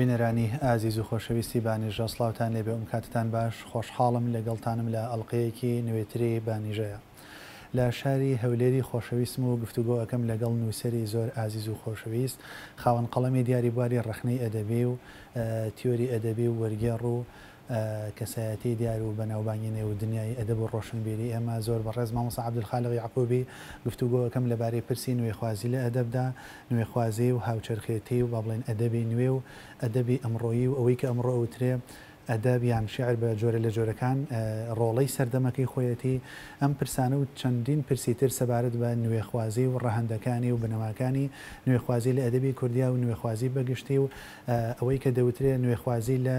بینەرانی ئازیز و خۆشەویستی بانیژە سڵاوتان لێبێ ئەم کاتتان باش خۆشحاڵم لەگەڵتانم لە ئەڵلقەیەکی نوێتری بانیژەیە لە شاری هەولێری خۆشەویستم و گفتوگۆ ئەەکەم لەگەڵ نووسەری زۆر ئازیز و خۆشەویست خاوەن قەڵەمی دیاریبواری ڕخنەی ئەدەبی و تیۆری ئەدەبی و وەرگێڕ و کەسایەتی دیار و بەناوبانگی نێو دنیای ئەدەب و ڕۆشنبیری ئێمە زۆر بەڕێز مامۆستا عەبدولخالق یعقوبی گفتوگۆ ئەەکەم لەبارەی پرسی نوێخوازی لە ئەدەبدا نوێخوازی و هاوچەرخێتی و با بڵێن ئەدەبی نوێ و ئەدەبی ئەمڕۆیی و ئەوەی کە ئەمڕۆ ئەوترێ ئەدەب یان شیعر بە جۆرە لە جۆرەکان ڕۆڵەی سەردەمەکەی خۆیەتی ئەم پرسانە و چەندین پرسیتر سەبارەت بە نوێخوازی و ڕەهەندەکانی و بنەماکانی نوێخوازی لە ئەدەبی کوردیا و نوێخوازی بەگشتی و ئەوەی کە دەوترێت نوێخوازی لە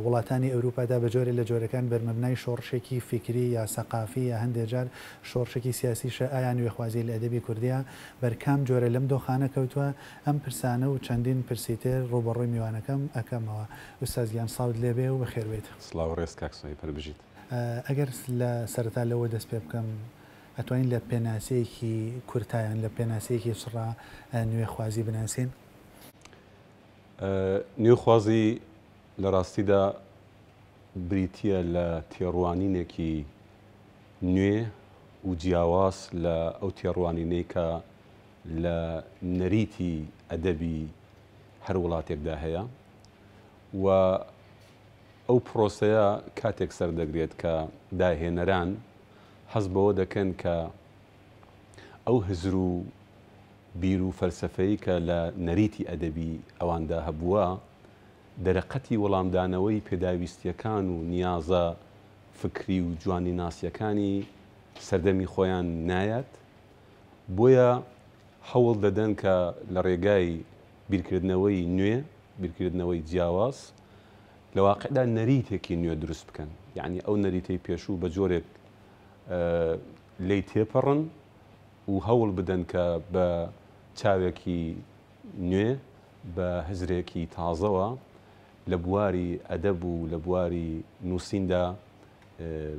وڵاتانی ئەوروپادا بە جۆرە لە جۆرەکان بەرمەبنای شۆڕشێکی فکری یا سەقافی یا هەندێک جار شۆڕشێکی سیاسیشە ئایا نوێخوازی لە ئەدەبی کوردیا بەرکام جۆرە لەم دۆخانە کەوتووە ئەم پرسانە و چەندین پرسیتر ڕوبەڕووی میوانەکەم ئەەکەمەوە ئوستازیان ساوت لێبێ و بەخێربێت سڵاو ڕێز کاکسۆی پەربژیت ئەگەر لە سەرەتا لەوە دەست پێ بکەم ئەتوانین لە پێناسەیەکی کورتایان لە پێناسەیەکی سڕا نوێخوازی بناسین نوێخوازی لە ڕاستیدا بریتیە لە تێڕوانینێکی نوێ و جیاواز لە ئەو تێڕوانینەی کە لە نەریتی ئەدەبی هەر وڵاتێکدا هەیە و ئەو پرۆسەیە کاتێک سەردەگرێت کە داهێنەران حەز بەوە دەکەن کە ئەو هزر و بیر و فەلسەفەی کە لە نەریتی ئەدەبی ئەواندا هەبووە دەرەقەتی وەڵامدانەوەی پێداویستیەکان و نیازە فکری و جوانی ناسیەکانی سەردەمی خۆیان نایەت بۆیە هەوڵ دەدەن کە لە ڕێگای بیرکردنەوەی نوێ بیرکردنەوەی جیاواز لە واقعدا نەریتێکی نوێ دروست بکەن یعنی ئەو نەریتەی پێشوو بە جۆرێک لی تێپەڕن و هەوڵ بدەن کە بە چاوێکی نوێ بە هزرێکی تازەوە لە بواری ئەدەب و لە بواری نووسیندا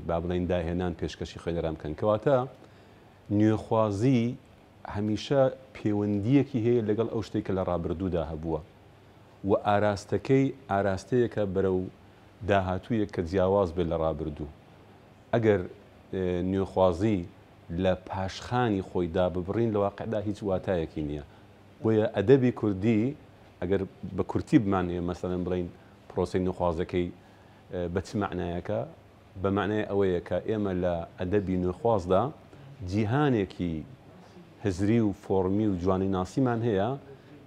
با بڵێن داهێنان پێشکەشی خوێنەران بکەن کەواتە نوێخوازی هەمیشە پەیوەندیەکی هەیە لەگەڵ ئەو شتێک کە لە ڕابردوودا هەبووە و ئاراستەکەی ئاراستەیەکە بەرەو داهاتوویە کە جیاواز بێت لە ڕابردوو ئەگەر نوێخوازی لە پاشخانی خۆیدا ببڕین لە واقعدا هیچ واتایەکی نییە بۆیە ئەدەبی کوردی ئەگەر بە کورتی بمانێ مەسەڵەن بڵین پرۆسی نوێخوازەکەی بە چ معنایەکە بە معنای ئەوەیە کە ئێمە لە ئەدەبی نوێخوازدا جیهانێکی هزری و فۆرمی و جوانی ناسیمان هەیە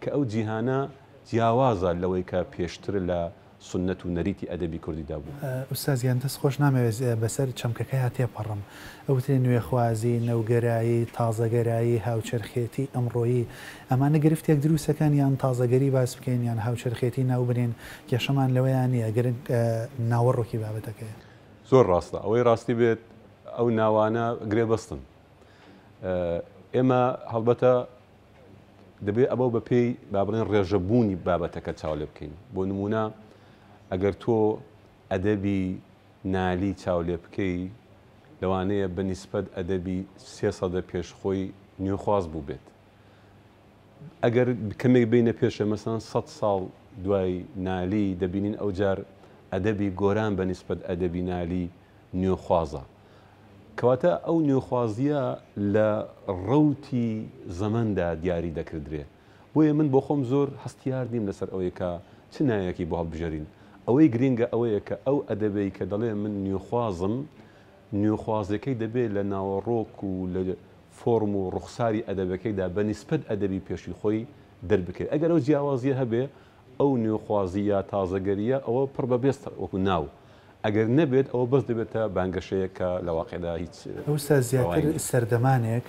کە ئەو جیهانە جیاوازە لەوەی کە پێشتر لە سنەت و نەریتی ئەدەبی کوردیدا بوو. ئوستازیان دەست خۆش نامەوێت بەسەر چەمکەکەی هاتێپەڕم ئەوترێ نوێخوازی نەوگەرایی تازەگەرایی هاوچەرخێتی ئەمڕۆیی ئەمانە گرفتێک دروستەکان یان تازەگەری باس بکەین یان هاوچەرخێتی ناو بنێن کێشەمان لەوەیان نییە گەرن ناوەڕۆکی بابەتەکەی زۆر ڕاستە ئەوەی ڕاستی بێت ئەو ناوانە گرێ بەستن ئێمە هەڵبەتە دەبێت ئەمە بە پێی با بڵێن ڕێژەبوونی بابەتەکە چاو لێ بکەین بۆ نمونە ئەگەر تۆ ئەدەبی نالی چاو لێ بکەی لەوانەیە بە نیسبەت ئەدەبی 300 پێشخۆی نوێخواز بوو بێت ئەگەر کەمێک بینە پێشە مەسەڵەن 100 ساڵ دوای نالی دەبینین ئەو جار ئەدەبی گۆران بە نیسبەت ئەدەبی نالی نوێخوازە کەواتە ئەو نوێخوازیە لە ڕەوتی زەمەندا دیاری دەکردرێت بۆیە من بۆ خۆم زۆر هەستیار نیم لەسەر ئەوەیە کە چ نایەکی بۆ هەڵبژێرین ئەوەی گرینگە ئەوەیە کە ئەو ئەدەبەی کە دەڵێ من نوێخوازم نوێخوازەکەی دەبێت لە ناوەڕۆک و لە فۆرم و ڕوخساری ئەدەبەکەیدا بە نیسبەت ئەدەبی پێشی خۆی دەربکەێت ئەگەر ئەو جیاوازیە هەبێ ئەو نوێخوازیە تازەگەریە ئەوە پڕ بە بێست وەکو ناو ئەگەر نەبێت ئەوە بەس دەبێتە بانگەشەیە کە لە واقعدا هیچ ئەوستا زیاتر سەردەمانێک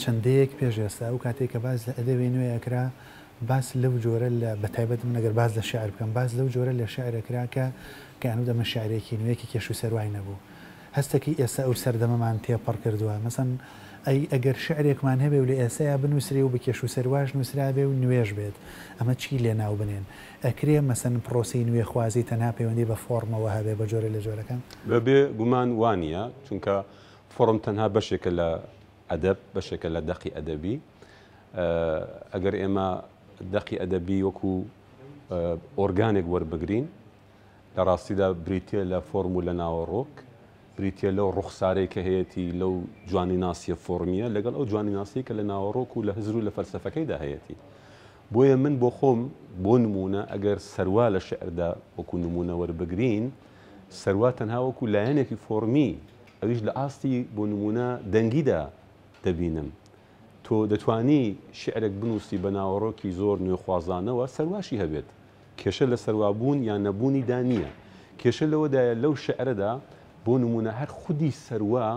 چەندەیەک پێشێستا و کاتێک کە باز لە ئەدەبی نوێیەکرا باس لەو جۆرە لە بەتایبەت من ئەگەر باز لە شعر بکەم باز لەو جۆرە لە شعرەکرا کە کەانوو دەمە شعرێکی نوێیەکی کێش و سەروای نەبوو هەستێکی ئێستا ئەو سەردەمەمان تێپەڕ کردووە مەسەن ئەگەر شعرێکمان هەبێ و لە ئێسایا بنووسری و بە کێش و سەرواش نووسرا بێ و نوێژ بێت ئەمە چی لێ ناو بنێن ئەکرێ مەسەن پرۆسی نوێخوازی تەنها پەیوەندی بە فۆرمەوە هەبێ بە جۆرە لە جۆرەکان بەبێ گومان وانە چونکە فۆرم تەنها بەشێکە لە ئەدەب بەشێکە لە دەقی ئەدەبی ئەگەر ئێمە دەقی ئەدەبی وەکو ئۆرگانێک وەربگرین لە ڕاستیدا بریتە لە فۆرمولە ناوەڕۆک بریتە لەو ڕوخسارەی کە هەیەی لەو جوانی ناسیە فۆرمیە لەگەڵ ئەو جوانی ناسی کە لە ناوەڕۆک و لە هزر و لە فەلسەفەکەیدا هەیەی بۆیە من بۆ خۆم بۆ نمونە ئەگەر سەروا لە شعردا وەکو نمونە وەربگرین سەروا تەنها وەکو لایەنێکی فۆرمی ئەویش لە ئاستی بۆ نمونە دەنگیدا دەبینم تۆ دەتوانی شعرێک بنووسی بە ناوەڕۆکی زۆر نوێخوازانەوە سەرواشی هەبێت کێشە لە سەروابوون یان نەبوونی دانیە کێشە لەوەدایە لەو شعرەدا بۆ نمونە هەر خودی سەروا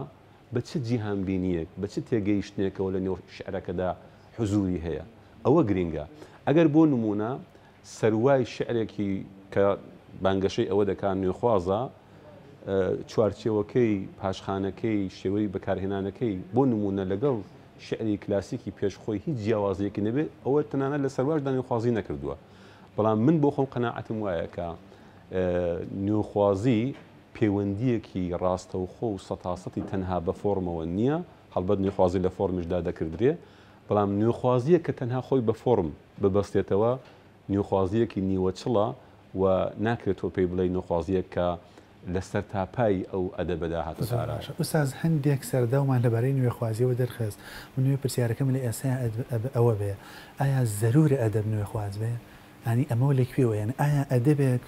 بە چ جیهانبینیەک بە چ تێگەیشتنێکەوە لە نێو شعرەکەدا حزوری هەیە ئەوە گرینگە ئەگەر بۆ نمونە سەروای شعرێکی کە بانگەشەی ئەوە دەکات نوێخوازە چوارچێوەکەی پاشخانەکەی شێوەی بەکارهێنانەکەی بۆ نمونە لەگەڵ شعری کلاسیکی پێشخۆی هیچ جیاوازیەکی نەبێت ئەوە تەنانەت لە سەرواشدا نوێخوازی نەکردووە بەڵام من بۆ خۆم قەناعەتم وایە کە نوێخوازی پەیوەندیەکی ڕاستەوخۆ و سەتاسەتی تەنها بە فۆرمەوە نییە هەڵبەت نوێخوازی لە فۆرمشدا دەکردرێ بەڵام نوێخوازیە کە تەنها خۆی بە فۆرم ببەستێتەوە نوێخوازیەکی نیوەچڵە و ناکرێتەوە پێی بڵێ نوێخوازیە کە لەسەر تاپای ئەو ئەدەبەدا هاتە ساراش ئوستاز هەندێک سەردەومان لەبارەی نوێخوازیەوە دەرخست من نوێ پرسیارەکەم لە ئێستا ئەوە بێ ئایا زەرورە ئەدەب نوێخواز بێ ئەنی ئەمەوە لەکوێوە یعنی ئایا ئەدەبێک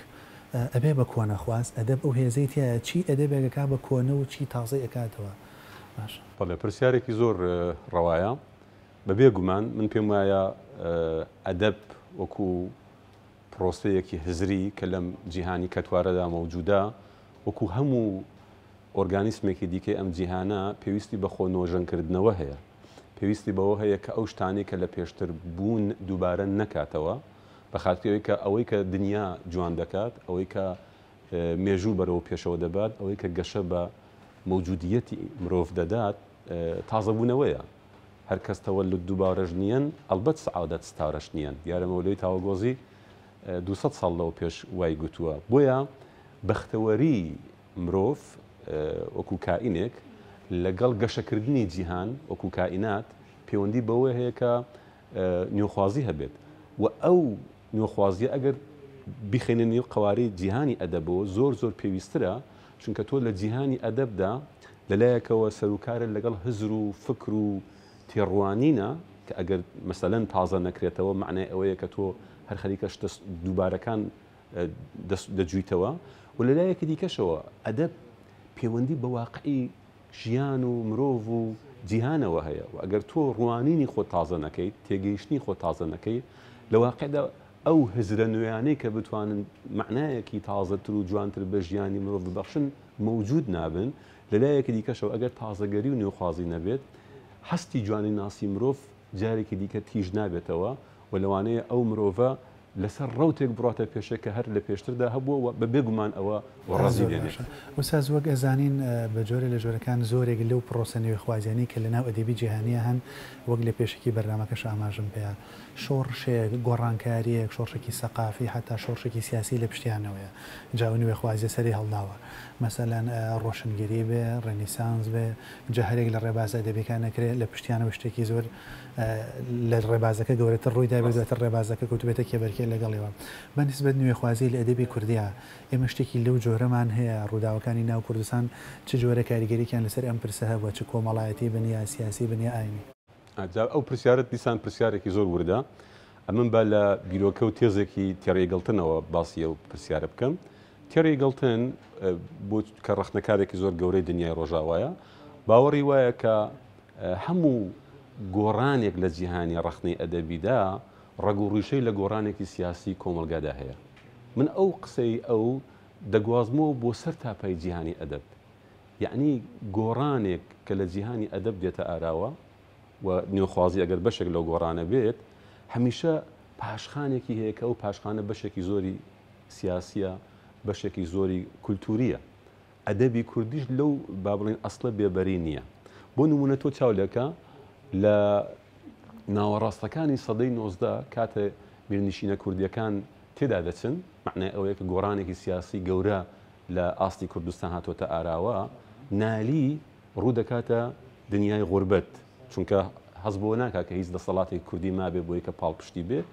ئەبێ بە کۆنەخواز ئەدەب ئەو هێزەی تایە چی ئەدەبێکەکە بە کۆنە و چی تازەی ئەکاتەوە باش بەڵێ پرسیارێکی زۆر ڕەوایە بەبێ گومان من پێم وایە ئەدەب وەکو پرۆسەیەکی هزری کە لەم جیهانی کەتوارەدا مەوجودە وەکو هەموو ئۆرگانیسمێکی دیکەی ئەم جیهانە پێویستی بە خۆ نۆژەنکردنەوە هەیە پێویستی بەوە هەیە کە ئەو شتانی کە لە پێشتر بوون دووبارە نەکاتەوە بە خاطرەوەی کە ئەوەی کە دنیا جوان دەکات ئەوەی کە مێژوو بەرەوە پێشەوە دەبات ئەوەی کە گەشە بە موجودیەتی مرۆڤ دەدات تازەبوونەوەیە هەر کەس تەوەلد دووبارەش نیەن ئەلبەت سەعادەت ستارەش نیەن دیارە مەولەی تاوەگۆزی 200 ساڵ لەوە پێش وای گوتووە بۆیە بەختەوەری مرۆڤ وەکو کائینێک لەگەڵ گەشەکردنی جیهان وەکو کائینات پەیوەندی بەوە هەیە کە نوێخوازی هەبێت و ئەو نوێخوازیە ئەگەر بخێنە نێو قوارەی جیهانی ئەدەبەوە زۆر زۆر پێویسترە چونکە تۆ لە جیهانی ئەدەبدا لەلایەکەوە سەرروکارە لەگەڵ هزر و فکر و تێڕوانینە کە ئەگەر مەسەلەن تازە نەکرێتەوە معنای ئەوەیە کە تۆ هەر خەریکە دووبارەکان دەجویتەوە و لەلایەکی دیکەشەوە ئەدەب پەیوەندی بە واقعی ژیان و مرۆڤ و جیهانەوە هەیە و ئەگەر تۆ ڕوانینی خۆ تازە نەکەیت تێگەیشتنی خۆ تازە نەکەیت لە واقعدا ئەو هزرە نوێیانەی کە بتوانن معنایەکی تازەتر و جوانتر بە ژیانی مرۆڤ ببەخشن موجود نابن لەلایەکی دیکەشەوە ئەگەر تازەگەری و نوێخوازی نەبێت هەستی جوانی ناسی مرۆڤ جارێکی دیکە تیژ نابێتەوە و لەوانەیە ئەو مرۆڤە لەسەر ڕوتێک بڕاتە پێشە کە هەر لە پێشتردا هەبووە بە بێگومان ئەوە ڕازی دێنێت وساز وەک ئەزانین بە جۆرە لە جۆرەکان زۆرێک لەو پرۆسە نوێخوازیانی کە لەناو ئەدەبی جیهانیە هەن وەک لە پێشکی بەرنامەکەش ئاماژم پێە شۆڕشێک گۆڕانکاریەک شۆڕشێکی سەقافی حتا شۆڕشێکی سیاسی لە پشتیانەوەیە جاو نوێخوازیە سەری هەڵداوە مەسەلەن ڕۆشنگیری بێ ڕێنیسانس بێ جەهرێک لە ڕێبازە ئەدەبیەکان نەکرێت لە پشتیانەوە شتێکی زۆر لە ڕێبازەکە گەورەتر ڕووی دابێتە ڕێبازەکە کەوتبێتە کێبەرکێ لەگەڵیەوە بەنسبەت نوێخوازی لە ئەدەبی کوردیە ئێمە شتێکی لەو جۆرەمان هەیە ڕووداوەکانی ناو کوردستان چ جۆرە کاریگەریکیان لەسەر ئەم پرسە هەبووە چ کۆمەڵایەتی بنیا سیاسی بنیا ئاینی ئەو پرسیارت دیسان پرسیارێکی زۆر وردە ئەمن با لە بیرۆکە و تێزێکی تێڕێگەڵتنەوە باسی ئەو پرسیارە بکەم تێڕێگەڵتن بۆ کە ڕەخنەکارێکی زۆر گەورەی دنیای ڕۆژاوایە باوەڕی وایە کە هەموو گۆڕانێک لە جیهانی ڕەخنەی ئەدەبیدا ڕەگ و ڕیشەی لە گۆڕانێکی سیاسی کۆمەلگادا هەیە من ئەو قسەی ئەو دەگوازمەوە بۆ سەر تاپای جیهانی ئەدەب یعنی گۆڕانێک کە لە جیهانی ئەدەب دێتە ئاراوە و نوێخوازی ئەگەر بەشێک لەو گۆڕانە بێت هەمیشە پاشخانێکی هەیە کە ئەو پاشخانە بەشێکی زۆری سیاسیە بەشێکی زۆری کولتوریە ئەدەبی کوردیش لەو با بڵێن ئەسڵە بێبەری نییە بۆ نمونە تۆ چاولەکە لە ناوەڕاستەکانی سەدەی 19 کاتە میرنشینە کوردیەکان تێدا دەچن معنای ئەوەیە کە گۆڕانێکی سیاسی گەورە لە ئاستی کوردستان هاتوۆتە ئاراوە نالی ڕوو دەکاتە دنیای غوربەت چونکە هەز بۆ ناکات کە هیچ دەسەڵاتی کوردی مابێ بۆی کە پاڵپشتی بێت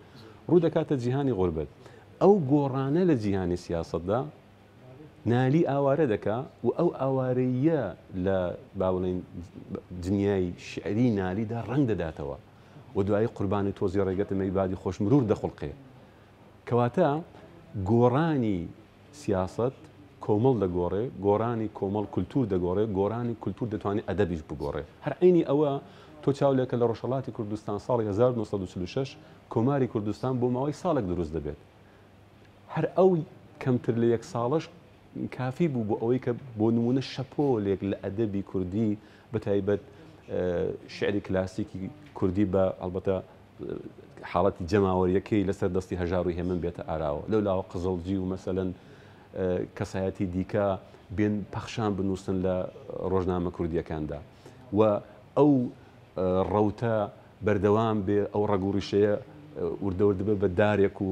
ڕوو دەکاتە جیهانی غوربەت ئەو گۆڕانە لە جیهانی سیاسەتدا نالی ئاوارە دەکا و ئەو ئاوارەیە لە باوڵین دنیای شعری نالیدا ڕنگ دەداتەوە و دوایی قوربانی تۆزی ڕێگەتە مەیبادی خۆشمرور دەخڵقێ کەواتە گۆڕانی سیاست کۆمەڵ دەگۆڕێ گۆڕانی کۆمەڵ کولتور دەگۆڕێ گۆڕانی کولتور دەتوانێت ئەدەبیش بگۆڕێ هەر عینی ئەوە تۆ چاولێکە لە ڕۆژهەڵاتی کوردستان ساڵی 1946 کۆماری کوردستان بۆ ماوەی ساڵێک دروست دەبێت هەر ئەو کەمتر لە یەک ساڵش کافی بوو بۆ ئەوەی کە بۆ نمونە شەپۆلێک لە ئەدەبی کوردی بەتایبەت شعری کلاسیکی کوردی بە ئەلبەتە حاڵەتی جەماوەریەکەی لەسەر دەستی هەژاروی هێمن بێتە ئاراوە لەولاوە قزڵجی و مەسەلەن کەسایەتی دیکە بێن پەخشان بنووسن لە ڕۆژنامە کوردیەکاندا و ئەو ڕەوتە بەردەوام بێ ئەو ڕەگوڕیشەیە وردەوردە بە دارێک و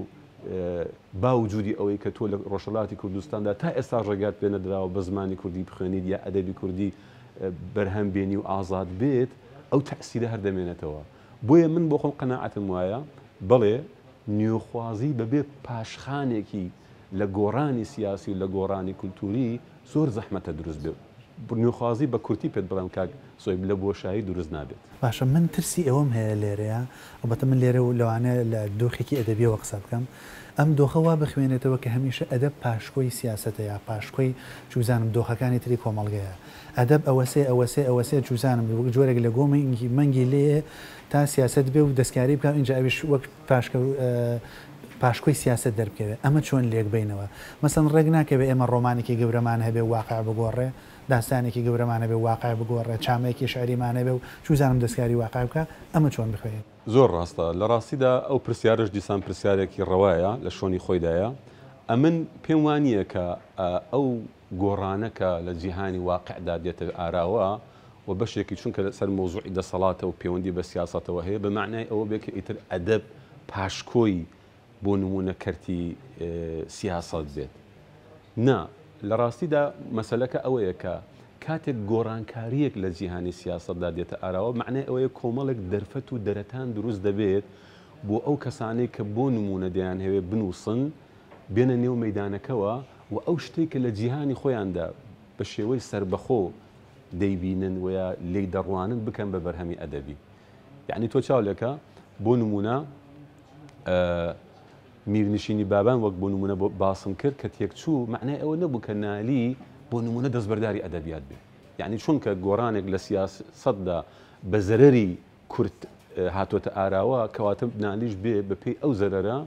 باوجودی ئەوەی کە تۆ لە ڕۆژهەڵاتی کوردستاندا تا ئێستا ڕێگات پێ نەدراوە بە زمانی کوردی بخوێنیت یا ئەدەبی کوردی بەرهەم بێنی و ئازاد بێت ئەو تەئسیرە هەردەمێنێتەوە بۆیە من بۆ خۆم قەناعەتم وایە بەڵێ نوێخوازی بەبێ پاشخانێکی لە گۆڕانی سیاسی و لە گۆڕانی کولتوری زۆر زەحمەتە دروست بێت نوێخوازی بە کورتی پێت بڵێم کاک سۆیب لە بۆشایی دروست نابێت باشە من ترسی ئەوەم هەیە لێرەیە ئەلبەتە من لێرە و لەوانەیە لە دۆخێکی ئەدەبیەوە قسە بکەم ئەم دۆخەوا بخوێنێتەوە کە هەمیشە ئەدەب پاشکۆی سیاسەتە یا پاشکۆی چوزانم دۆخەکانی تری کۆمەڵگەیە ئەدەب ئەوەسێ چوزانم جۆرێک لە گۆمەنگی مەنگی لێ تا سیاست بێ و دەستکاری بکە اینجا ئەویش وەک پاشکۆی سیاست دەربکەوێت ئەمە چۆن لێک بینەوە مەسەن ڕێک ناکەوێت ئێمە ڕۆمانێکی گەورەمان هەبێ واقع بگۆڕێ داستانێکی گەورەمانە بێ واقع بگۆڕێ چامەیەکی شعریمانە بێ و چوزانم دەستکاری واقع بکە ئەمە چۆن بخوێت زۆر ڕاستە لە ڕاستیدا ئەو پرسیارش دیسان پرسیارێکی ڕەوایە لە شۆنی خۆیدایە ئەمن پێم وانییە کە ئەو گۆڕانەکە لە جیهانی واقعدا دێتە ئاراوە و بەشێکی چونکە لەسەر مۆزوعی دەسەڵاتە و پەیوەندی بە سیاسەتەوە هەیە بە معنای ئەوە بێت کە ئیتر ئەدەب پاشکۆی بۆ نمونە کەرتی سیاست بێت نا لە ڕاستیدا مەسەلەکە ئەوەیە کە کاتێک گۆڕانکاریەک لە جیهانی سیاسەتدا دێتە ئاراوە معنای ئەوەیە کۆمەڵێک دەرفەت و دەرەتان دروست دەبێت بۆ ئەو کەسانەی کە بۆ نمونە دەیان هەوێ بنووسن بێنە نێو مەیدانەکەوە و ئەو شتێک کە لە جیهانی خۆیاندا بە شێوەی سربەخۆ دەیبینن ویا لێی دەڕوانن بکەن بە بەرهەمی ئەدەبی یعنی تۆ چاولێکە بۆ نمونە میرنشینی بابان وەک بۆ نمونە باسم کرد کە تێکچوو معنای ئەوە نەبوو کە نالی بۆ نمونە دەستبەرداری ئەدەبیات بێ یعنی چونکە گۆڕانێک لە سیاسەتدا بە زەرەری کورت هاتوۆتە ئاراوە کەواتە نالیش بێ بە پێی ئەو زەرەرە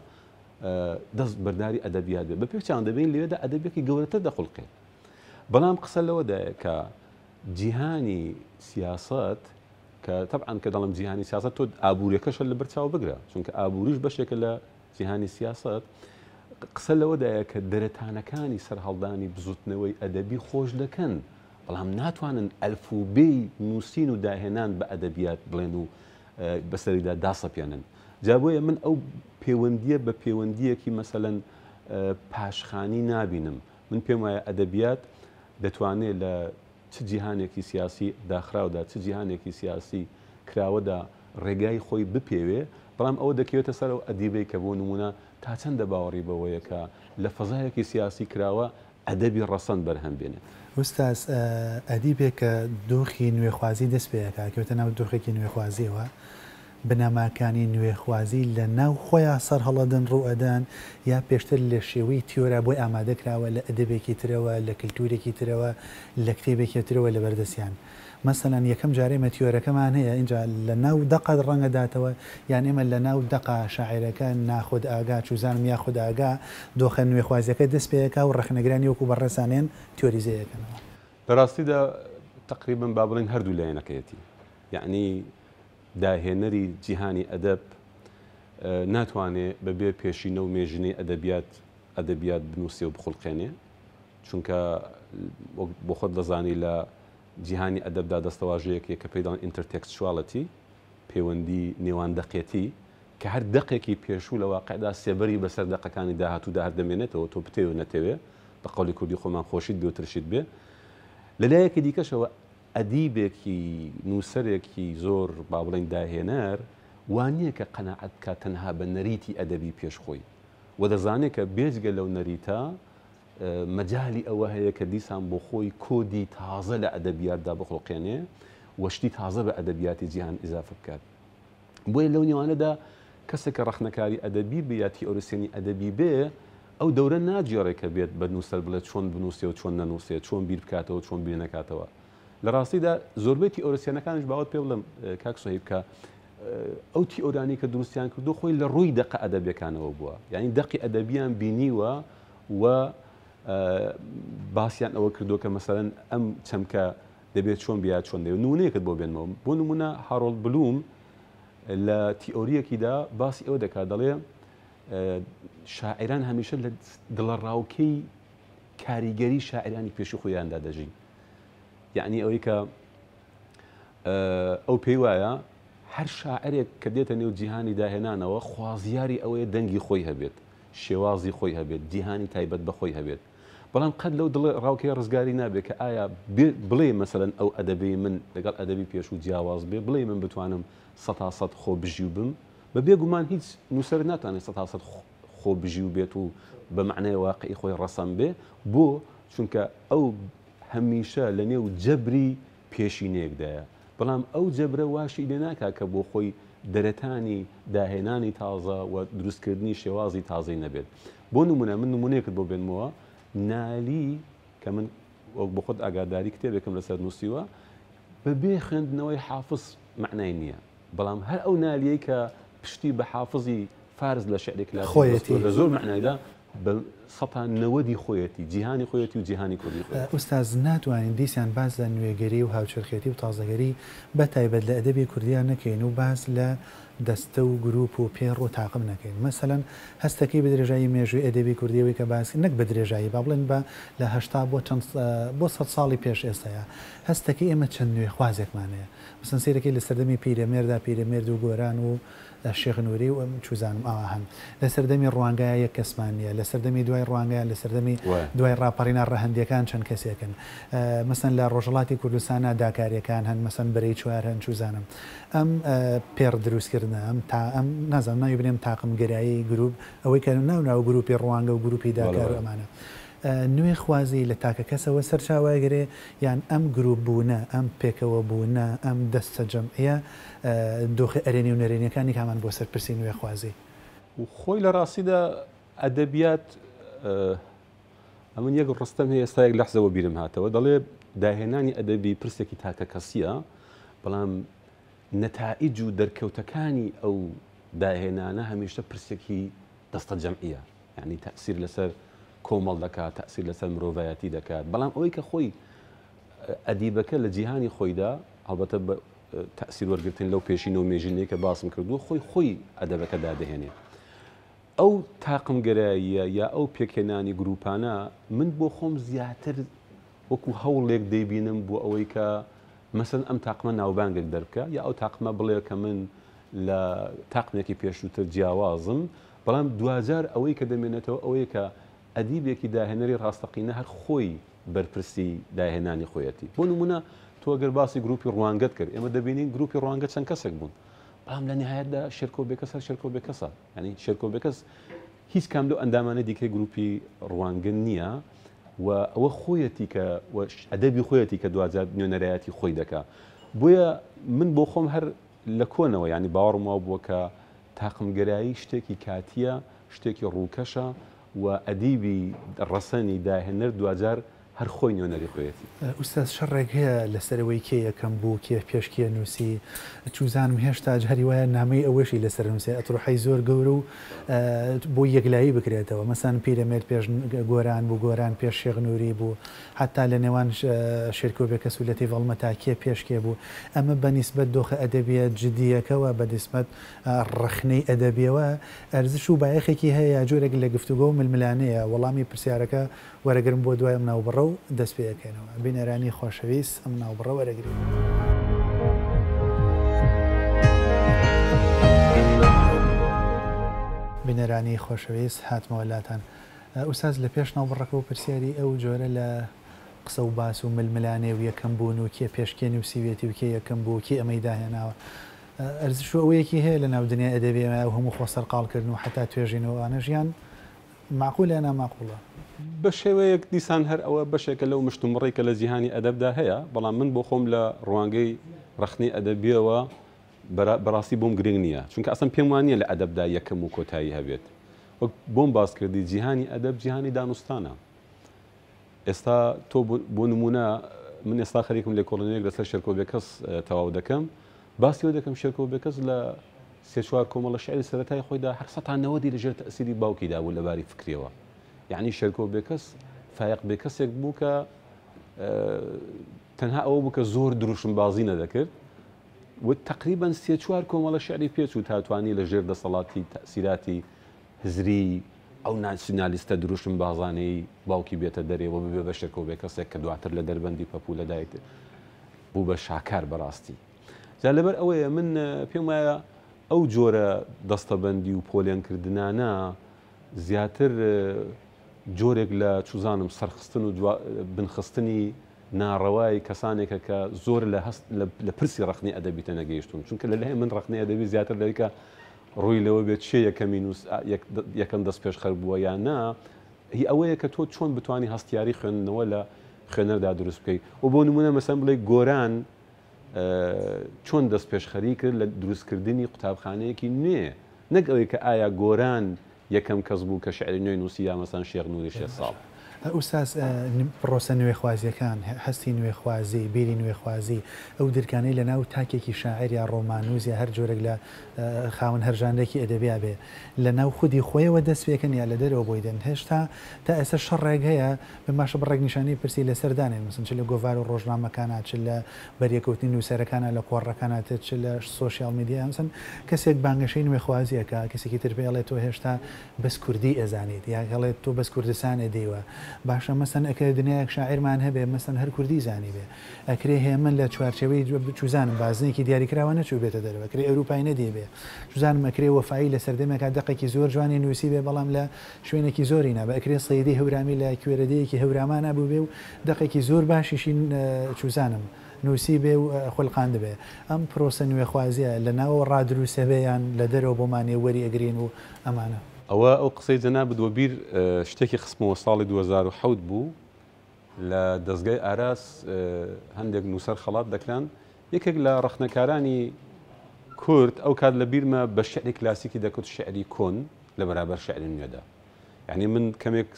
دەست بەرداری ئەدەبیات بێ بە پێچان دەبین لێدا ئەدەبێکی گەورەتر دەخڵقێت بەڵام قسە لەوەدایە کە جیهانی سیاست کە طبعاً کە دەڵم جیهانی سیاست تۆ ئابوووریەکەشە لە بەرچاو بگرە چونکە ئابووریش بەشێکە لە جیهانی سیاست قسە لەوەدایە کە دەرەتانەکانی سەرهەڵدانی بزوتنەوەی ئەدەبی خۆش دەکەن بەڵام ناتوانن ئەلفوبێی نووسین و داهێنان بە ئەدەبیات بڵێن و بەسەریدا داسەپێنن جابۆیە من ئەو پەیوەندیە بە پەیوەندیەکی مەسەلەن پاشخانی نابینم من پێم وایە ئەدەبیات دەتوانێت لە چ جیهانێکی سیاسی داخراودا چ جیهانێکی سیاسی کراوەدا ڕێگای خۆی بپێوێ بەڵام ئەوە دەکەوێتە سەر و ئەدیبەی کە بۆ نمونە تا چەندە باوەڕی بەوەیە کە لە فەزایەکی سیاسی کراوە ئەدەبی ڕەسەند بەرهەم بێنێت ئوستاز ئەدیبێک کە دۆخی نوێخوازی دەست پێەکە کەوتە ناو دۆخێکی نوێخوازیەوە بنەماکانی نوێخوازی لە ناو خۆیان سەر هەڵەدەن ڕوئەدان یا پێشتر لە شێوەی تیۆرا بۆی ئامادەکراوە لە ئەدەبێکی ترەوە لە کللتورێکی ترەوە لە کتێبێکی ترەوە لە بەردەستیان مەسەلەن یەکەم جارێ مەتیۆرەکەمان هەیە اینجا لە ناو دەقەت ڕەنگەداتەوە یان ئێمە لە ناو دەقا شاعیرەکە ناخود ئاگا چوزانم یا خود ئاگا دۆخە نوێخوازیەکە دەست پێەکە و ڕەخنەگرانی وەکو بەڕێسانێن تیۆریزەیەکەنەوە بەڕاستیدا تقریبا با بڵێن هەردوو لایەنەکەیەتی یعنی داهێنەری جیهانی ئەدەب ناتوانێت بەبێ پێشینە و مێژنەی ئەدەبیات بنووسێ و بخڵقێنێ چونکە بۆ خۆت دەزانی لە جیهانی ئەدەبدا دەستەواژەیەکێک کە پێدان ئینتەرتێکسچوالەتی پەیوەندی نێوان دەقێتی کە هەر دەقێکی پێشوو لە واقعدا سێبەری بەسەر دەقەکانی داهاتوودا هەردەمێنێتەوە تۆ بتێوە نەتەوێ بە قەولی کوردی خۆمان خۆشیت بێ و ترشید بێ لەلایەکی دیکەشەوە ئەدیبێکی نووسەرێکی زۆر با بڵێن داهێنەر وانییە کە قەناعەت کە تەنها بە نەریتی ئەدەبی پێشخۆی و دەزانێت کە بێجگە لەو نەریتە مەجای ئەوە هەیە کە دیسان بۆ خۆی کۆدی تازە لە ئەدەبیاتدا بخۆقێنێ وشتی تازە بە ئەدەبیاتی جیهان ئیزافە بکات. بۆیە لەو نێوانەدا کەسێک کە ڕەخنەکاری ئەدەبی بێ یا تیئۆریسیێنی ئەدەبی بێ ئەو دەورە ناجێڕێکە بێت بە نووسەر بڵێت چۆن بنووسێ و چۆن نەنووسێت چۆن بیر بکاتەوە چۆن بیر نەکاتەوە. لە ڕاستیدا زۆربەی تیئۆریسیەنەکانش باوت پێ بڵم کاک سۆهیب کە ئەو تیئۆرانی کە دروستیان کردو خۆی لە ڕووی دەقە ئەدەبیەکانەوە بووە، یعنی دەقی ئەدەبیان بینیوە و باسییان ئەوە کردو کە مەسەرەن ئەم چەمکە دەبێت چۆن بیات چۆن دەوێت نمونەیەکت بۆ بێنمەوە. بۆ نمونە هارۆڵد بلوم لە تیئۆریەکیدا باسی ئەوە دەکات، دەڵێ شاعران هەمیشە لە دڵەڕاوکەی کاریگەری شاعرانی پێشی خۆیاندا دەژین. یعنی ئەوەی کە ئەو پێی وایە هەر شاعرێک کە دێتە نێو جیهانی داهێنانەوە خوازیاری ئەوەیە دەنگی خۆی هەبێت، شێوازی خۆی هەبێت، جیهانی تایبەت بەخۆی هەبێت. بەڵام قەت لەو دڵ ڕاوکەی ڕزگاری نابێت کە ئایا بڵێ مەسەرەن ئەو ئەدەبی من لەگەڵ ئەدەبی پێش و جیاواز بێ، بڵێ من بتوانم 100% خۆ بژی و بم، بە بێگومان هیچ نووسەر ناتوانێت 100% خۆ بژی و بێت و بە معنای واقعی خۆی ڕەسەم بێ. بۆ چونکە ئەو هەمیشە لە نێو جەبری پێشینەیەکدایە، بەڵام ئەو جەبرە واشی لێ ناکات کە بۆ خۆی دەرەتانی داهێنانی تازە و دروستکردنی شێوازی تازەی نەبێت. بۆ نمونە من نمونەیەکت بۆ بێنمەوە، نالی کە من بۆ خۆت ئاگاداری کتێبێکم لەسەر نووسیوە بەبێ خوێندنەوەی حافظ معنای نییە، بەڵام هەر ئەو نالیەی کە پشتی بە حافظی فارز لە شعرێک لە خۆیەتی لە زۆر معنایدا بە 90 خۆیەتی جیهانی خۆیەتی و جیهانی کوردی خۆیەتی. ئوستاز ناتوانین دیسان باز لە نوێگەری و هاوچەرخێتی و تازەگەری بە تایبەت لە ئەدەبی کوردیان نەکەین و باز لە دەستە و گروپ و پێڕ و تاقم نەکەین. مەسەلەن هەستەکەی بە درێژایی مێژووی ئەدەبی کوردیەوەی کە باسی نەک بە درێژایی با بڵێن بە لە 80 بۆ 100 ساڵی پێش ئێستاە هەستەکەی ئێمە چەند نوێ خوازێکمانەیە. مەسەن سیرەکەی لە سەردەمی پیرەمێردا پیرەمێرد و گۆران و شێخ نووری و چوزانم ئاوا هەن، لە سەردەمی ڕوانگایە یەک کەسمانیە، لە سەردەمی دوای ڕوانگایە، لە سەردەمی دوای ڕاپەڕینا ڕەهەندیەکان چەند کەسێکن. مەسەن لە ڕۆژهەڵاتی کوردستانە داکاریەکان هەن، مەسەن بەرەی چوار هەن چوزانم. ئەم پێڕ دروستکردنە ئەم نازانم ناوی بنێم تاقمگەرایی گروپ ئەوەی کە ناو گروپی ڕوانگە و گروپی داکار ئەمانە نوێ خوازی لە تاکە کەسەوە سەرچاوایگرێ یان ئەم گروپ بوونە ئەم پێکەوە بوونە ئەم دەستە جەمعە دۆخی ئەرێنی و نەرێنیەکانی کامان بۆ سەرپرسی نوێ خوازی و خۆی لە ڕاستیدا ئەدەبیات ئەمن یەک ڕستەم هەیە ئێستایەک لەحزەوە بیرم هاتەوە، دەڵێ داهێنانی ئەدەبی پرسێکی تاکە کەسیە، بەڵام نەتائیج و دەرکەوتەکانی ئەو داهێنانە هەمیشە پرسێکی دەستە جەمعیە، یعنی تەأسیر لەسەر کۆمەڵ دەکات، تەأسیر لەسەر مرۆڤایەتی دەکات. بەڵام ئەوەی کە خۆی ئەدیبەکە لە جیهانی خۆیدا هەڵبەتە بە تەأسیر وەرگرتن لەو پێشین و مێژینەی کە باسم کردو خۆی ئەدەبەکە دادەهێنێ. ئەو تاقمگەراییە یا ئەو پێکهێنانی گروپانە من بۆ خۆم زیاتر وەکو هەوڵێک دەیبینم بۆ ئەوەی کە مەسەن ئەم تاقمە ناوبانگێک دەربکە یا ئەو تاقمە بڵێ کە من لە تاقمێکی پێشووتر جیاوازم، بەڵام دوجار ئەوەی کە دەمێنێتەوە ئەوەیە کە ئەدیبێکی داهێنەری ڕاستەقینە هەر خۆی بەرپرسی داهێنانی خۆیەتی. بۆ نمونە تۆ ئەگەر باسی گروپی ڕوانگەت کرد، ئێمە دەبینین گروپی ڕوانگە چەند کەسێک بوون، بەڵام لە نهایەتدا شێرکۆ بێکەس هەر شێرکۆ بێکەسە، ینی شێرکۆ بێکەس هیچ کام لەو ئەندامانە دیکەی گروپی ڕوانگە نییە و ئەوە خۆیەتی کە ئەدەبی خۆیەتی کە دوجار نوێنەرایەتی خۆی دەکات. بۆیە من بۆ خۆم هەر لە کۆنەوە ینی باوەڕمەوە بووە کە تاقمگەرایی شتێکی کاتیە، شتێکی ڕووکەشە و ئەدیبی ڕەسەنی داهێنەر دوجار هەر خۆی نوێنەری خۆیەتی. ئوستاز شەڕێک هەیە لەسەرەوەی کێ یەکەم بوو کێ پێشکیە نووسی، چوزانم هێشتا جاری وایە نامەی ئەوەشی لەسەر نووسێ ئەتڕحی زۆر گەورە و بۆ یەکلایی بکرێتەوە، مەسەن پیرەمێرد پێش گۆران بوو، گۆران پێش شێخ نووری بوو، حتا لە نێوان شێرکۆ بێکەس و لەتی ڤەڵمەتا کێ پێشکێ بوو. ئەمە بەنیسبەت دۆخە ئەدەبیات جدیەکەوە بەنیسبەت ڕەخنەی ئەدەبیەوە ئەرزش و بایەخێکی هەیە جۆرێک لە گفتوگۆ و ململانەیە. وەڵامی پرسیارەکە وەرەگرم بۆ دوای ئەم ناوبڕە و دەست پێەکەینەوە. بینەرانی خۆشەویست ئەم ناوبڕە وەرەگرین. بینەرانی خۆشەویست هاتمەوەلاتان. ئوستاز لە پێش ناوبڕەکە و پرسیاری ئەو جۆرە لە قسە و باس و ململانێ و یەکەم بوون و کێ پێشکێ نووسیوێتی و کێ یەکەم بوو کێ ئەمەی داهێناوە، ئەرزش و ئەوەیەکی هەیە لە ناو دنیای ئەدەبیەوە و هەموو خۆ سەرقاڵکردن و حتا توێژینەوەوانە ژیان معقولە ناماقولە بە شێوەیەک دیسان هەر ئەوە بەشێکە لەو مشتومڕێکە لە جیهانی ئەدەبدا هەیە بەڵام من بۆ خۆم لە ڕوانگەی ڕخنی ئەدەبیەوە بەڕاستی بۆم گرنگ نییە چونکە ئەسم پێم وانە لە ئەدەبدا یەکەم و کۆتایی هەبێت وەک بۆم باس کردی جیهانی ئەدەب جیهانی دانوستانە ئێستا تۆ بۆ نمونە من ئێستا خەریکم لێ کۆڵنیەک لەسەر شێرکۆ بێکەس تەواو دەکەم باسیەوە دەکەم شێرکۆ بێکەس لە سێ-چوار کۆمەڵە شعری سەرەتای خۆیدا 190 لەژێر تەئسیری باوکیدا بوو لەباری فکرەوە یعنی شێرکۆ بێکەس فایق بێکەسێک بوو کە تەنها ئەوە بوو کە زۆر دروشم بازی نەدەکرد و تقریبا سێ-چوار کۆمەڵە شعری پێچوو تاتوانی لەژێر دەسەڵاتی تەئسیراتی هزری ئەو ناسیۆنالیستە دروشم بازانەی باوکی بێتە دەرێەوە ببێ بە شێرکۆ بێکەسێک کە دواتر لە دەربەندی پەپوو لەدایک بوو بە شاکار بەڕاستی جا لەبەر ئەوەیە من پێم وایە ئەو جۆرە دەستەبەندی و پۆلێنکردانە زیاتر جۆرێک لە چوزانم سەرخستن و بنخستنی ناڕەوای کەسانێکە کە زۆر لە پرسی ڕخنی ئەدەبی تەنەگەیشتون چونکە لەلای من ڕخنی ئەدەبی زیاتر لەوەیکە ڕووی لەوە بێت چێ یەکەمی یەکەم دەست پێش خەر بووە یان نا هی ئەوەیە کە تۆ چۆن بتانی هەستیاری خوێندنەوە لە خوێنەردا دروست بکەیت و بۆ نمونە مەسەن بڵێ گۆران چۆن دەست پێشخەری کرد لە دروستکردنی قوتابخانەیەکی نوێ نەک ئەوەی کە ئایا گۆران یەکەم کەس بوو کە شعری نوێی نووسی یا مەسەن شێخ نووری 6 ساڵ ئوستاز پرۆسە نوێخوازیەکان هەستی نوێخوازی بیری نوێخوازی ئەو درکانەی لە ناو تاکێکی شاعر یا ڕۆمانوزی هەر جۆرێک لە خاوەن هەرژانێکی ئەدەبیا بێ لە ناو خودی خۆیەوە دەست پێکەن یا لە دەرەوە بۆی دەن هێشتا تا ئێستا شەڕێک هەیە بە ماشە بڕێک نیشانی پرسی لەسەردانێن مثلا چ لە گۆڤار و ڕۆژنامەکانە چ لە بەریەکەوتنی نووسەرەکانە لە کۆڕەکانات چ لە سۆشیال میدیا مثلا کەسێک بانگەشەی نوێخوازیەکە کەسێکی تر پێڵێت تۆ هێشتا بەس کوردی ئەزانیت یا گەڵێت تۆ بەس کوردستانە دیوە باشە مەسەن ئەکرێ دنیایەک شاعرمان هەبێ مەسەن هەر کوردی زانی بێ ئەکرێ هێمن لە چوارچەوەی چوزانم بازنێکی دیاریکراوە نەچوو بێتە دەرەوە ئەکرێ ئەوروپای نەدێ بێ چوزانم ئەکرێ وەفایی لە سەردەمێکا دقێکی زۆر جوانی نووسی بێ بەڵام لە شوێنێکی زۆری نابە ئەکرێ سەیدی هەورامی لە کوێرەدەیەکی هەورامان نبوو بێ و دقێکی زۆر باشیشی چوزانم نووسی بێ و خولقاند بێ ئەم پرۆسە نوێخوازیە لە ناوە ڕادرووسە بێیان لە دەرەوە بۆمانێ وەری ئەگرین و ئەمانە ئەو قسەی جەناب بدوە بیر شتێکی خستمەوە ساڵی 2007 بوو لە دەستگای ئاراس هەندێک نووسەر خەڵات دەکران یەکێک لە ڕەخنەکارانی کورد ئەو کات لە بیرمە بە شعری کلاسیکی دەکوت شعری کۆن لە بەرابەر شعری نوێدا یعنی من کەمێک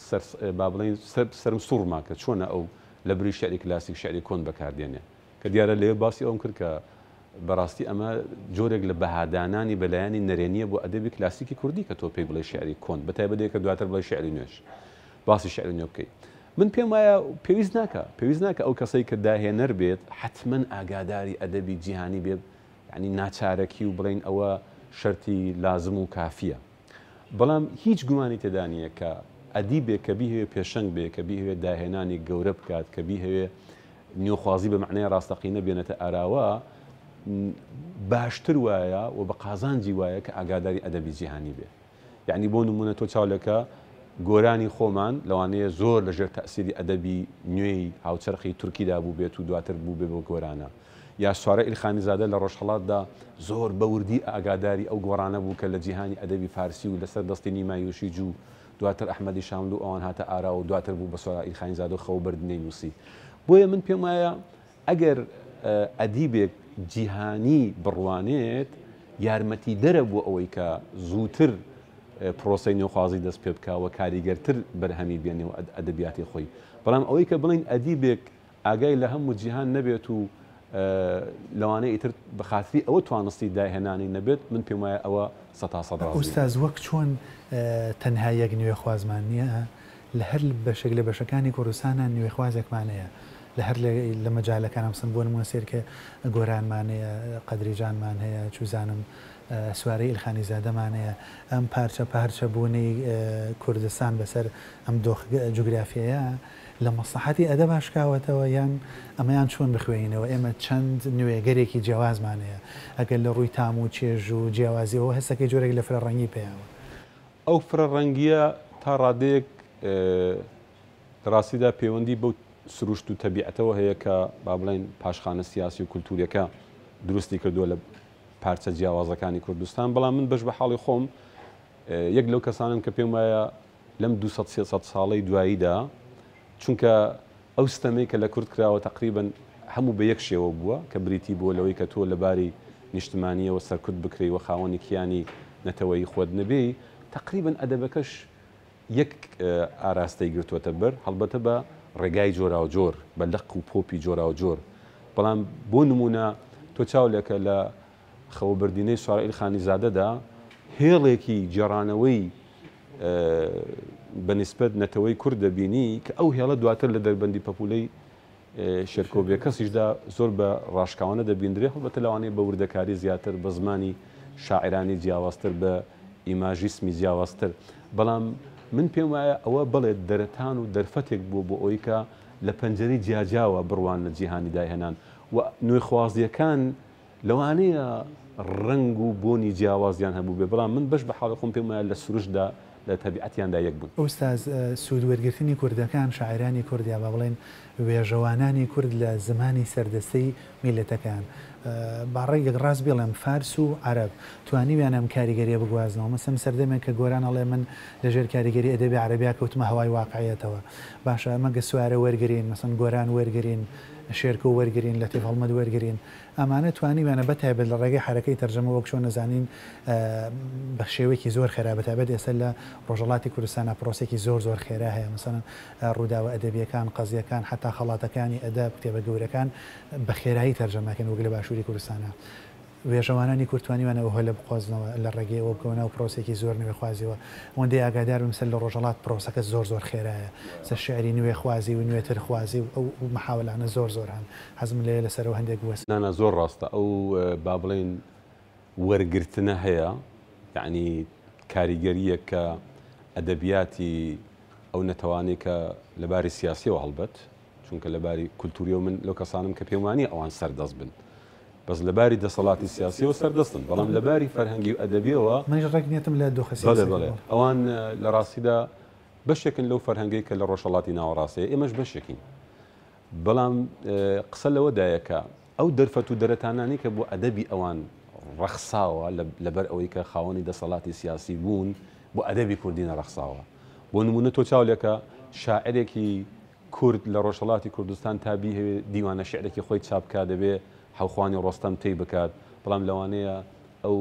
با بڵین سەرم سوڕما کە چۆنە ئەو لە بری شعری کلاسیک شعری کۆن بەکاردێنێ کە دیارە لێ باسی ئەوم کرد کە بەڕاستی ئەمە جۆرێک لە بەهادانانی بەلایانی نەرێنیە بۆ ئەدەبی کلاسیکی کوردی کە تۆ پێی بڵێ شعری کۆن بەتایبەتێک کە دواتر بڵێ شعری نوێش باسی شعری نوێ بکەیت من پێم وایە پێویست ناکە ئەو کەسەی کە داهێنەر بێت حتمما ئاگاداری ئەدەبی جیهانی بێت ینی ناچارەکی و بڵین ئەوە شەرتی لازم و کافیە بەڵام هیچ گومانی تێدا نیە کە ئەدیبێک کە بیهوێ پێشەنگ بێ کە بیهوێ داهێنانی گەورە بکات کە بیهوێ نیۆخوازی بە معنای ڕاستەقینە بێنێتە ئاراوە باشتر وایە و بە قازانجی وایە کە ئاگاداری ئەدەبی جیهانی بێ یعنی بۆ نمونە تۆ چاولەکە گۆرانی خۆمان لەوانەیە زۆر لەژێر تەئسیری ئەدەبی نوێی هاوچەرخی تورکیدا بوو بێت و دواتر بوو بێ بۆ گۆرانە یا سوارە ئیلخانی زادە لە ڕۆژهەڵاتدا زۆر بەوردی ئاگاداری ئەو گۆڕانە بوو کە لە جیهانی ئەدەبی فارسی و لەسەر دەستی نیمایوشی جوو دواتر ئەحمەدی شامل و ئەوان هاتە ئارا و دواتر بوو بە سوارە ئیلخانی زادە و خەو بردنەی نووسی بۆیە من پێم وایە ئەگەر ئەدیبێک جیهانی بڕوانێت یارمەتی دەرە بۆ ئەوەی کە زووتر پرۆسەی نوێخوازی دەست پێ بکەوە کاریگەرتر بەرهەمی بێنێ و ئەدەبیاتی خۆی بەڵام ئەوەی کە بڵین ئەدیبێک ئاگای لە هەموو جیهان نەبێت و لەوانەیە ئیتر بەخاتری ئەوە توانستی داهێنانی نەبێت من پێم وایە ئەوە 100% ئوستاز وەک چۆن تەنها یەک نوێخوازمان نییە لە هەر بەشێک لە بەشەکانی کوردستانە نوێخوازێکمانەیە لە هەر لە مەجالەکان ئەمسن بۆ نمونە سێرکە گۆرانمانەیە قەدریجانمان هەیە چوزانم سوارەی ئیلخانی زادەمانەیە ئەم پارچە بوونی کوردستان بەسەر ئەم جوگرافیەیە لە مەسلحەتی ئەدەب باشکاوەتەوە یان ئەمەیان چۆن بخوێنینەوە ئێمە چەند نوێگەرێکی جیاوازمانەیە ئەگەر لە ڕووی تام و چێژ و جیاوازیەوە هەستەکەی جۆرێک لە فرەڕەنگی پێیەوە ئەو فرەڕەنگیە تا ڕادەیەک ڕاستیدا پەیوەندی بەو سروشت و تەبیعەتەوە هەیە کە با بڵێن پاشخانە سیاسی و کولتوریەکە دروستی کردووە لە پارچە جیاوازەکانی کوردستان بەڵام من بەش بە حاڵی خۆم یەک لەو کەسانم کە پێم وایە لەم 200 ساڵەی دواییدا چونکە ئەو ستەمەی کە لە کورد کراوە تقریبا هەموو بە یەک شێوە بووە کە بریتی بۆ لەوەی کە تۆ لەباری نیشتمانیەوە سەرکوت بکرێ و خاوەنی کیانی نەتەوەی خۆت نەبێ تقریبا ئەدەبەکەش یەک ئاراستەی گرتووەتە بەر هەڵبەتە بە ڕێگای جۆرا و جۆر بە لەق و پۆپی جۆرا و جۆر بەڵام بۆ نمونە تۆ چاولێکە لە خەوەبردینەی سوارئیل خانیزادەدا هێڵێکی جێڕانەوەی بەنسبەت نەتەوەی کورد دەبینی کە ئەو هێڵە دواتر لە دەربەندی پەپولەی شێرکۆبیە کەسیشدا زۆر بە ڕاشکاوانە دەبیندرێ هەڵبەتە لەوانەیە بە وردەکاری زیاتر بە زمانی شاعرانی جیاوازتر بە ئیماژیسمی جیاوازتر بەڵام من پێم وایە ئەوە بڵێت دەرەتان و دەرفەتێک بوو بۆ ئەوەی کە لە پەنجەری جیاجاوە بڕوان لە جیهانی داهێنان و نوێ خوازیەکان لەوانەیە ڕنگ و بۆنی جیاوازیان هەبوو بێ بەڵام من بەش بە حاڵی خۆم پێم وایە لە سروشدا لە تەبیعەتیاندا یەک بوون. ئوستاز سوودوەرگرتنی کوردەکان شاعرانی کوردیا بە بڵێن وێژەوانانی کورد لە زمانی سەردەستەی میلەتەکان باڕێک ڕاست بێڵێم فارس و عەرەب توانیویان ئەم کاریگەریە بگوازنەوە مەسەم سەردەمێک کە گۆران ئەڵێ من لەژێر کاریگەری ئەدەبی عەرەبیا کەوتمە هەوای واقعیەتەوە باشە مەگە سوارە وەرگرین مەسەن گۆران وەرگرین شێرکە وەرگرین لە تێف هەڵمەد وەرگرین ئەمانە توانیویانە بەتایبەت لە ڕێگەی حرەکەی تەرجەمە وەک چۆن نەزانین بە شێوەیەکی زۆر خێرا بەتایبەت ئێستا لە ڕۆژهەڵاتی کوردستانە پرۆسێکی زۆر خێرا هەیە مەسەڵەن ڕووداوە ئەدەبیەکان قەزیەکان حتا خەڵاتەکانی ئەدەب کتێبە گەورەکان بە خێرایی تەرجەمەکەن وەک لە باشووری کوردستانە وێژەوانانی کورتوانیوانە ئەوە لە بخوازنەوە لە ڕێگەیەوە بکەونە و پرۆسێکی زۆر نوێ خوازیەوە وەندەی ئاگادار بمسەر لە ڕۆژهەڵات پرۆسەکە زۆر خێرایە سە شعری نوێ خوازی و نوێتر خوازی و ئەو محاولانە زۆر هەن حەزم لێ لەسەرەوە هەندێک وەست نانە زۆر ڕاستە ئەو با بڵێن وەرگرتنە هەیە یعنی کاریگەریە کە ئەدەبیاتی ئەو نەتەوانێت کە لەباری سیاسیەوە هەڵبەت چونکە لەباری کولتوریەوە من لەو کەسانم کە پێم وانیە ئەوان سەردەست بن بەس لەباری دەسەڵاتی سیاسیەوە سەردەستن بەڵام لەباری فەرهەنگی و ئەدەبیەوە منیش ڕێکنێتم لە دۆخەسیاسی ئەوان لە ڕاستیدا بەشێکن لەو فەرهەنگەی کە لە ڕۆژهەڵاتی ناوەڕاستەیە ئێمەش بەشێکین بەڵام قسە لەوەدایەکە ئەو دەرفەت و دەرەتانانی کە بۆ ئەدەبی ئەوان ڕەخساوە لەبەر ئەوەی کە خاوەنی دەسەڵاتی سیاسی بوون بۆ ئەدەبی کوردی نەڕەخساوە بۆ نمونە تۆ چاولێکە شاعرێکی کورد لە ڕۆژهەڵاتی کوردستان تابی هەیە دیوانە شعرێکی خۆی چاپکا دەبێ حەوخوانی ڕۆستەم تێی بکات بەڵام لەوانەیە ئەو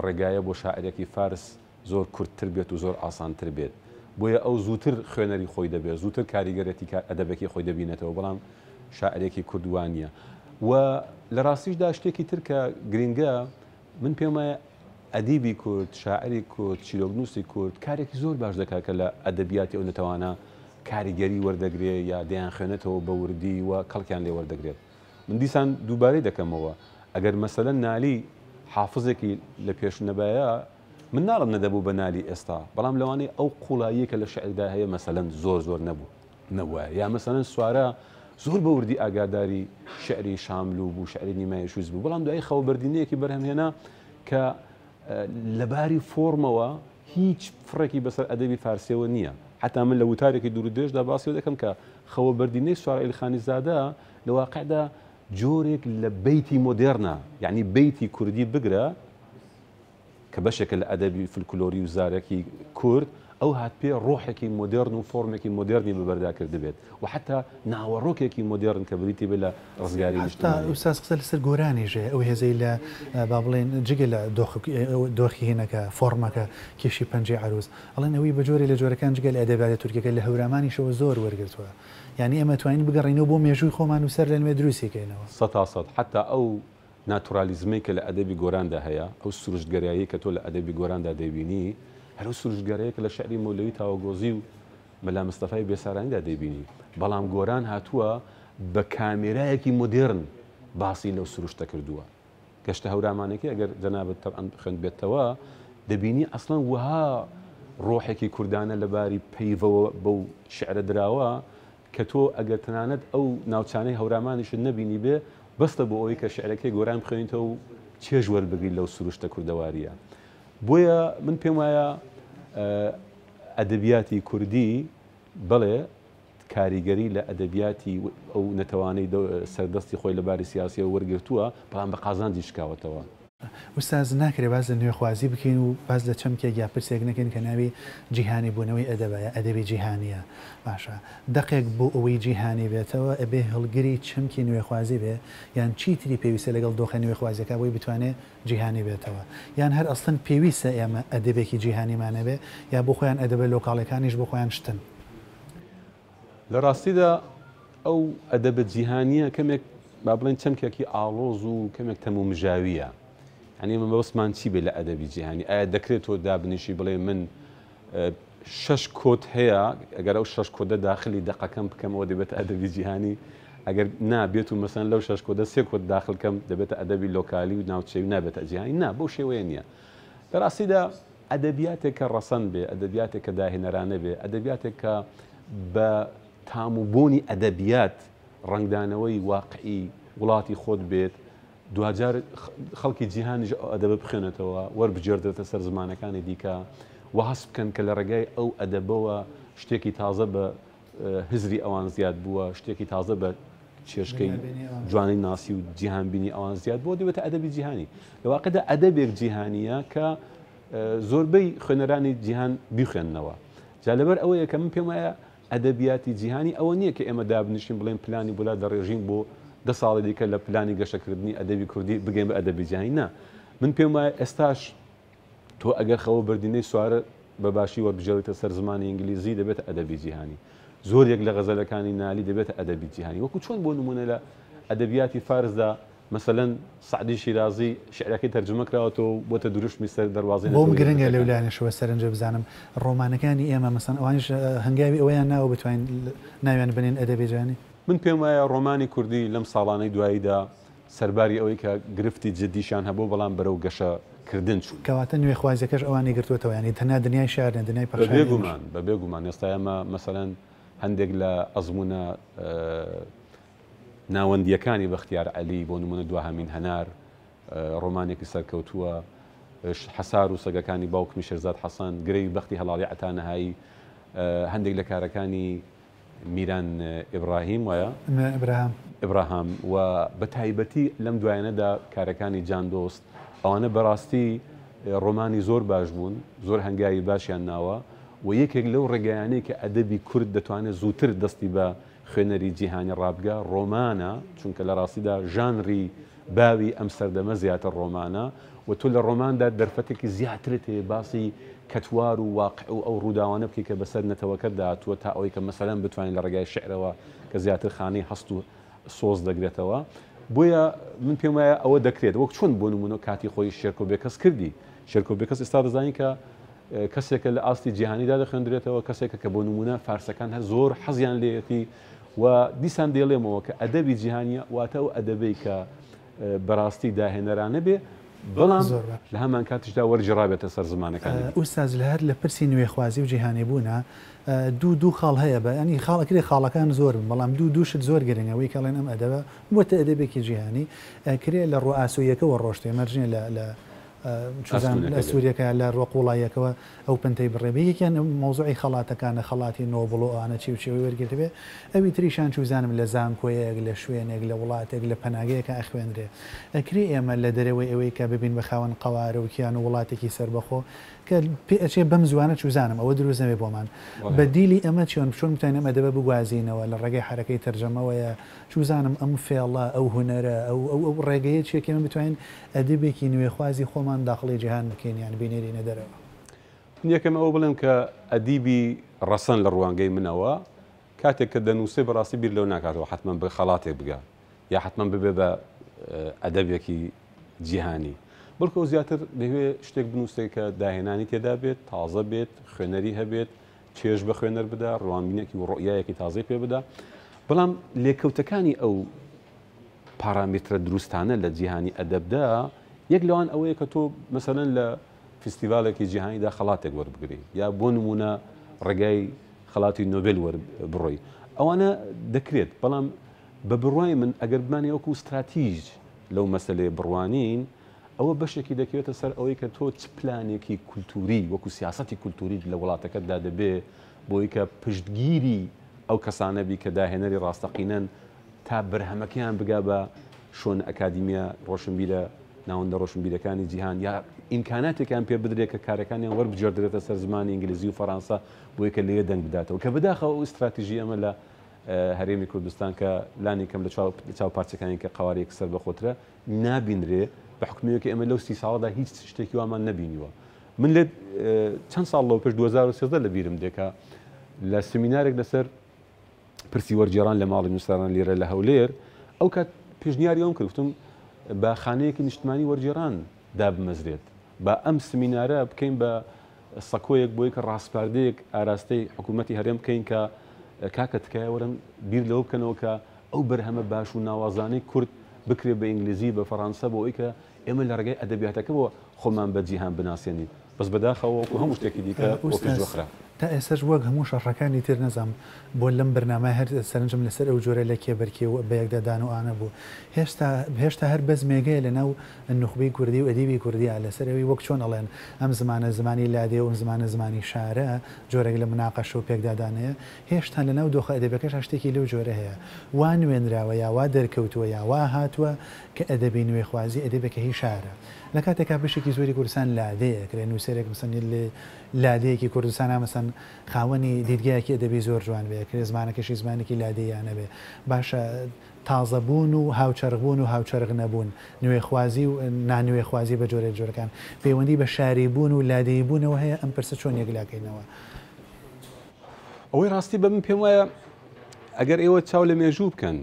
ڕێگایە بۆ شاعرێکی فارس زۆر کورتتر بێت و زۆر ئاسانتر بێت بۆیە ئەو زووتر خوێنەری خۆی دەبێت زووتر کاریگەرەتی ئەدەبێکی خۆی دەبینێتەوە بەڵام شاعرێکی کوردوانیە و لە ڕاستیشدا شتێکی تر کە گرنگە من پێم وایە ئەدیبی کورد شاعری کورد چیرۆکنووسی کورد کارێکی زۆر باش دەکات کە لە ئەدەبیاتی ئەو نەتەوانە کاریگەری وەردەگرێت یا دەیان خوێنێتەوە بە وردی و کەڵکیان لێ وەردەگرێت من دیسان دووبارەی دەکەمەوە ئەگەر مەسەلەن نالی حافزێکی لە پێشنەبایە من ناڵم نەدەبوو بە نالی ئێستا بەڵام لەوانەیە ئەو قوڵاییە کە لە شعردا هەیە مەسەلەن زۆر نەبووە یا مەسەلەن سوارە زۆر بە وردی ئاگاداری شعری شاملو بوو شعری نیمای شوز بوو بەڵام دوای خەوەبەردینەیەکی بەرهەمهێنا کە لەباری فۆرمەوە هیچ فڕێکی بەسەر ئەدەبی فارسیەوە نییە حتا من لە وتارێکی دوور درێژدا باسی دەکەم کە خەوەبەردینەی سوارئیل خانیزادە لە واقعدا جۆرێک لە بەیتی مۆدێرنە یعنی بەیتی کوردی بگرە کە بەشێکە لە ئەدەبی فلکلۆری و زارێکی کورد ئەو هات پێ ڕۆحێکی مۆدێرن و فۆرمێکی مۆدێرنی بەبەرداکرد دەبێت و حتا ناوەڕۆکێکی مۆدێرن کە بریتی بێت لە ڕزگاری نیشتمانی. ئوستاز قسە لەسەر گۆرانیژێ ئەو هێزەی لە با بڵێن جگە لە دۆخی هینەکە فۆرمەکە کێشی پەنجەی عروس ئەڵێن ئەوەی بە جۆرێ لە جۆرەکان جگە لە ئەدەبیاتی تورکیەکە لە هەورامانیشەوە زۆر وەرگرتووە یعنی ئێمە توانین بگەڕینەوە بۆ مێژووی خۆمان و سەر لە نوێ دروستیکەینەوە 100% حتا ئەو ناتورالیزمی کە لە ئەدەبی گۆراندا هەیە ئەو سروشتگەرایی کە تۆ لە ئەدەبی گۆراندا دەبینی هەرو سروشتگەرەیە کە لە شعری مولەوی تاوەگۆزی و مەلا مستەفای بێسارانیدا دەبینی بەڵام گۆران هاتووە بە کامێرایەکی مۆدێرن باسی لەو سروشتە کردووە گەشتە هەورامانێکی ئەگەر جەنابەت تەبعەن خوێند بێتەوە دەبینی ئەسڵەن وها ڕۆحێکی کوردانە لەباری پەیڤەوە بەو شعرە دراوە کە تۆ ئەگەر تەنانەت ئەو ناوچانەی هەورامانیشت نەبینی بێ بەستە بۆ ئەوەی کە شعرەکەی گۆران بخوێنیتەوە و چێژ وەربگریت لەو سروشتە کوردەواریە بۆیە من پێم وایە ئەدەبیاتی کوردی بەڵێ کاریگەری لە ئەدەبیاتی ئەو نەتەوانەی سەردەستی خۆی لەباری سیاسیەوە وەرگرتووە بەڵام بە قازانجی شکاوەتەوە وستاز ناکرێ باز لە نوێخوازی بکەین و باز لە چەمکێک یا پرسێک نەکەین کە ناوی جیهانی بوونەوەی ئەدەبە ئەدەبی جیهانیە باشە دقێک بۆ ئەوەی جیهانی بێتەوە ئەبێ هەڵگری چەمکی نوێخوازی بێ یان چیتری پێویستە لەگەڵ دۆخە نوێخوازیەکە بۆی بتوانێت جیهانی بێتەوە یان هەر ئەستن پێویستە ئێمە ئەدەبێکی جیهانیمانە بێ یا بۆ خۆیان ئەدەبە لۆکاڵەکانیش بۆ خۆیان شتن لە ڕاستیدا ئەو ئەدەبە جیهانیە کەمێک با بڵێن چەمکێکی ئاڵۆز و کەمێک تەمومژاویە ینی من بەوەسمان چی بێ لە ئەدەبی جیهانی ئایا دەکرێت تۆ دابنیشی بڵێ من 6 کۆت هەیە ئەگەر ئەو 6 کۆدە داخلی دەقەکەم بکەمەوە دەبێت ئەدەبی جیهانی ئەگەر نابێت و مەسەن لەو 6 کۆدە 3 کۆت داخلکەم دەبێتە ئەدەبی لۆکالی و ناوچەوی نابێتە جیهانی نا بۆ شێوەیە نییە لە ڕاستیدا ئەدەبیاتێک کە ڕەسەن بێ ئەدەبیاتێک کە داهێنەرانە بێ ئەدەبیاتێک کە بە تاموبوونی ئەدەبیات ڕنگدانەوەی واقعی وڵاتی خۆت بێت دوجار خەڵکی جیهانیش ئەدەبە بخوێنێتەوە وەربژێردرێتە سەر زمانەکانی دیکە و هەست بکەن کە لە ڕێگای ئەو ئەدەبەوە شتێکی تازە بە هزری ئەوان زیاد بووە شتێکی تازە بە چێشکەی جوانی ناسی و جیهانبینی ئەوان زیاد بۆ دەبێتە ئەدەبی جیهانی لەواقعدا ئەدەبێک جیهانیە کە زۆربەی خوێنەرانی جیهان بیخوێننەوە جا لەبەر ئەوەیە کە من پێم وایە ئەدەبیاتی جیهانی ئەوە نییە کە ئێمە دابنیشین بڵێن پلانی وڵات دەڕێژین بۆ 10 ساڵی دیکە لە پلانی گەشەکردنی ئەدەبی کوردی بگەین بە ئەدەبی جیهانی نا من پێم وایە ئێستاش تۆ ئەگەر خەوە بردینەی سوارە بە باشی وەربژێڕیتە سەر زمانی ئینگلیزی دەبێت ئەدەبی جیهانی زۆرێک لە غەزەلەکانی نالی دەبێت ئەدەبی جیهانی وەکو چۆن بۆ نمونە لە ئەدەبیاتی فارسدا مثلەن سعدی شیرازی شعرەکەی تەرجمە کراوەتەوە بۆتە دروشمی سەر دەواازی بۆم گرنگە لەولانیشەوە سەرنجە بزانم ڕۆمانەکانی ئێمە مەسەن ئەوانش هەنگاوی ئەویان ناوە بتوانین ناویان بنین ئەدەبی جیهانی من پێم وایە ڕۆمانی کوردی لەم ساڵانەی دواییدا سەرباری ئەوەی کە گرفتی جدیشان هەبوو بەڵام بەرەو گەشەکردن چوون کەواتە نوێخوازیەکەش ئەوانی گرتوێتەوە ینی تەنیا دنیای شارن دنیای بەبێگومان بەبێگومان ئێستا ئێمە مەسەلەن هەندێک لە ئەزمونە ناوەندیەکانی بەختیار عەلی بۆ نمونە دواهەمین هەنار ڕۆمانێکی سەرکەوتووە حەسار و سەگەکانی باوکمی شێرزاد حەسەن گرەی بەختی هەڵاڵی عەتانەهایی هەندێک لە کارەکانی میران ئیبراهیم وایە ئیبراهام و بە تایبەتی لەم دوایانەدا کارەکانی جان دۆست ئەوانە بەڕاستی ڕۆمانی زۆر باش بوون زۆر هەنگاوی باشیان ناوە و یەکێک لەو ڕێگەیانەی کە ئەدەبی کورد دەتوانێت زووتر دەستی بە خوێنەری جیهانی ڕابگا ڕۆمانە چونکە لە ڕاستیدا ژانری باوی ئەم سەردەمە زیاتر ڕۆمانە و تۆ لە ڕۆماندا دەرفەتێکی زیاترت هەیە باسی کەتوار و واقع و ئەو ڕووداوانە بکەی کە بەسەر نەتەوەکە داهاتووە تا ئەوەی کە مەسەلەن بتوانین لە ڕێگای شعرەوە کە زیاتر خانەی هەست و سۆز دەگرێتەوە بۆیە من پێم وایە ئەوە دەکرێت وەک چۆن بۆ نمونە کاتی خۆی شێرکۆبێکەس کردی شێرکۆبێکەس ئێستا دەزانی کە کەسێکە لە ئاستی جیهانیدا دەخوێندرێتەوە کەسێکە کە بۆ نمونە فارسەکان هەر زۆر حەزیان لێتی و دیسان دێڵێمەوە کە ئەدەبی جیهانیە واتە ئەو ئەدەبەی کە بەڕاستی داهێنەرانە بێ بەڵام لە هەمان کاتیشدا وەرجێڕابێتە سەر زمانەکان ئوستاز لە هەر لە پرسی نوێخوازی و جیهانی بوونە دوو خاڵ هەیە بە ئەنی خاڵەکری خاڵەکان زۆر بەڵام دووشت زۆر گرنگەوەی کەڵێن ئەم ئەدەبە بۆتە ئەدەبێکی جیهانی کرێ لە ڕۆئاسوویەکەەوە ڕۆشتێ مەرجێ لە لە سووریەکە لە ڕۆقوڵایەکەوە ئەو پنتەی بڕێبێ یەکیان مۆزوعی خەڵاتەکانە خەڵاتی نۆبڵۆ ئەوانە چی و چێوی وەرگرت بێ ئەوی تریشان چوزانم لە زانکۆیەک لە شوێنێک لە وڵاتێک لە پەناگەیەکە ئەخوێنرێ ئەکرێ ئێمە لە دەرەوەی ئەوەی کە ببین بە خاوەن قەوارە و کیان و وڵاتێکی سربەخۆ کە پێچێ بەم زوانە چوزانم ئەوە دروست نەبێ بۆمان بەدیلی ئەمە چۆن بتوانین ئەمە دەبە بگوازینەوە لە ڕێگەی حرەکەی تەرجەمەوەیە چوزانم ئەم فێڵە ئەو هونەرە ئەو ڕێگەیە چێکێ من بتوانین ئەدەبێکی نوێخوازی خۆمان داخڵی جیهان بکەین یان بینێرینە دەرەوە یەکەم ئەوە بڵێم کە ئەدیبی ڕەسەن لە ڕوانگەی منەوە کاتێک کە دەنووسێ بەڕاستی بیر لەو ناکاتەوە حتمما بە خەڵاتێک بگە یا حتمما ببێ بە ئەدەبێکی جیهانی بەڵکو زیاتر دەوێ شتێک بنووسێت کە داهێنانی تێدا بێت تازە بێت خوێنەری هەبێت چێژ بە خوێنەر بدا ڕوانبینێکی و ڕۆیایەکی تازەی پێ بدا بەڵام لێکەوتەکانی ئەو پارامترە دروستانە لە جیهانی ئەدەبدا یەک لەوان ئەوەیە کە تۆ مەسەلەن لە فستیڤالێکی جیهانیدا خەڵاتێک وەربگری یا بۆ نمونە ڕێگای خەڵاتی نۆبێل وەربڕۆی ئەوانە دەکرێت بەڵام بە بڕوای من ئەگەر بمانێ وەکو استراتیژ لەو مەسەلەی بڕوانین ئەوە بەشێکی دەکەوێتە سەر ئەوەی کە تۆ چ پلانێکی کولتوری وەکو سیاسەتی کولتوری لە وڵاتەکەتدا دەبێ بۆی کە پشتگیری ئەو کەسانەبی کە داهێنەری ڕاستەقینەن تا بەرهەمەکەیان بگا بە شۆن ئەکادیمیە ڕۆشنبیرە ناوەندە ڕۆشنبیرەکانی جیهان یا ئیمکاناتێکیان پێ بدرێت کە کارەکانیان وەربجێردرێتە سەر زمانی ئینگلیزی و فەڕەنسا بۆی کە لێ دەنگ بداتەوە کە بەداخەوە ئەو ئیستراتیژی ئەمە لە هەرێمی کوردستان کە لانی کەم لە چاو پارچەکانی کە قوارێک سەر بەخۆترە نابینرێ بە حکومەیەکی ئەمە لەو 30 ساڵدا هیچ شتێکی وامان نبینیوە. من لێ چەند ساڵ لەو پێش 2013 لە بیرم دێکە لە سمینارێک لەسەر پرسی وەرجێڕان لە ماڵی نووسەران لێرە لە هەولێر ئەو کات پێشنیاری ئەوم کردم بە خانەیەکی نیشتمانی وەرجێڕان دابمەزرێت بە ئەم سمینارە بکەین بە سەکۆیەک بۆی کە ڕاستپاردەیەک ئاراستەی حکوومەتی هەرێم بکەین کە کاکە تکایە وەرن بیر لەوە بکەنەوە کە ئەو بەرهەمە باش و ناوازانەی کورد بکرێت بە ئینگلیزی بە فەڕەنسا بۆ ئەوی کە ئێمە لە ڕێگەی ئەدەبیاتەکە بۆ خۆمان بە جیهان بناسیێنین بەس بەداخەوە وەکو هەموو شتێکی دیکە وەکوخرا تا ئێستاش وەک هەموو شەڕەکانی تر نەزانم بۆ لەم بەرنامە هەر سەرنجم لەسەر ئەو جۆرە لە کێبەرکی و بە یەکدادان و ئانە بوو هێشتا هەر بەز مێگەیە لەناو نوخبەی کوردی و ئەدیبی کوردیە لەسەرەوەی وەک چۆن ئەڵێن ئەم زمانە زمانی لادێ و زمانە زمانی شارە جۆرەێک لە مناقەش و پێکدادانەیە هێشتا لەناو دۆخە ئەدەبەکەش شتێکی لەو جۆرە هەیە وا نوێنراوە یا وا دەرکەوتووە یا وا هاتووە کە ئەدەبی نوێخوازی ئەدەبێکە هی شارە لە کاتێکا بشێکی زۆری کوردستان لادەیە کرێن نووسەرێک مەسەنی لێ لادەیەکی کوردستان مەسەن خاوەنی دیدگایەکی ئەدەبی زۆر جوان بێ کرێ زمانەکەشی زمانێکی لادەیانە بێ باشە تازەبوون و هاوچەرغبوون و هاوچەرغ نەبوون نوێخوازی و نانوێخوازی بە جۆرە جۆرەکان پەیوەندی بە شاری بوون و لادەیی بوونەوە هەیە ئەم پرسە چۆن یەکلاکەینەوە ئەوەی ڕاستی بە من پێم وایە ئەگەر ئێوە چاو لە مێژوو بکەن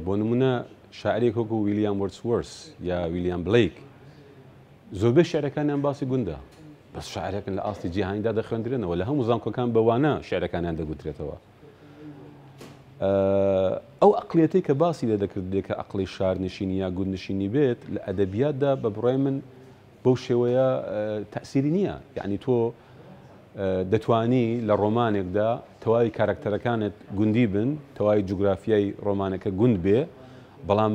بۆ نمونە شاعرێک وەکو ویلیام وەرdsworth یا ویلیام بلیک زۆربەی شعرەکانیان باسی گوندە بەس شاعرێکن لە ئاستی جیهانیدا دەخوێندرێنەوە لە هەموو زانکۆکان بەوانە شعرەکانیان دەگوترێتەوە ئەو ئەقلیەتەی کە باسی لێ دەکردێت کە ئەقلی شارنشینی یا گوندنشینی بێت لە ئەدەبیاتدا بە بڕای من بەو شێوەیە تەئسیری نییە یعنی تۆ دەتوانی لە ڕۆمانێکدا تەواوی کارکتەرەکانت گوندی بن تەواوی جوگرافیای ڕۆمانەکە گوند بێ بەڵام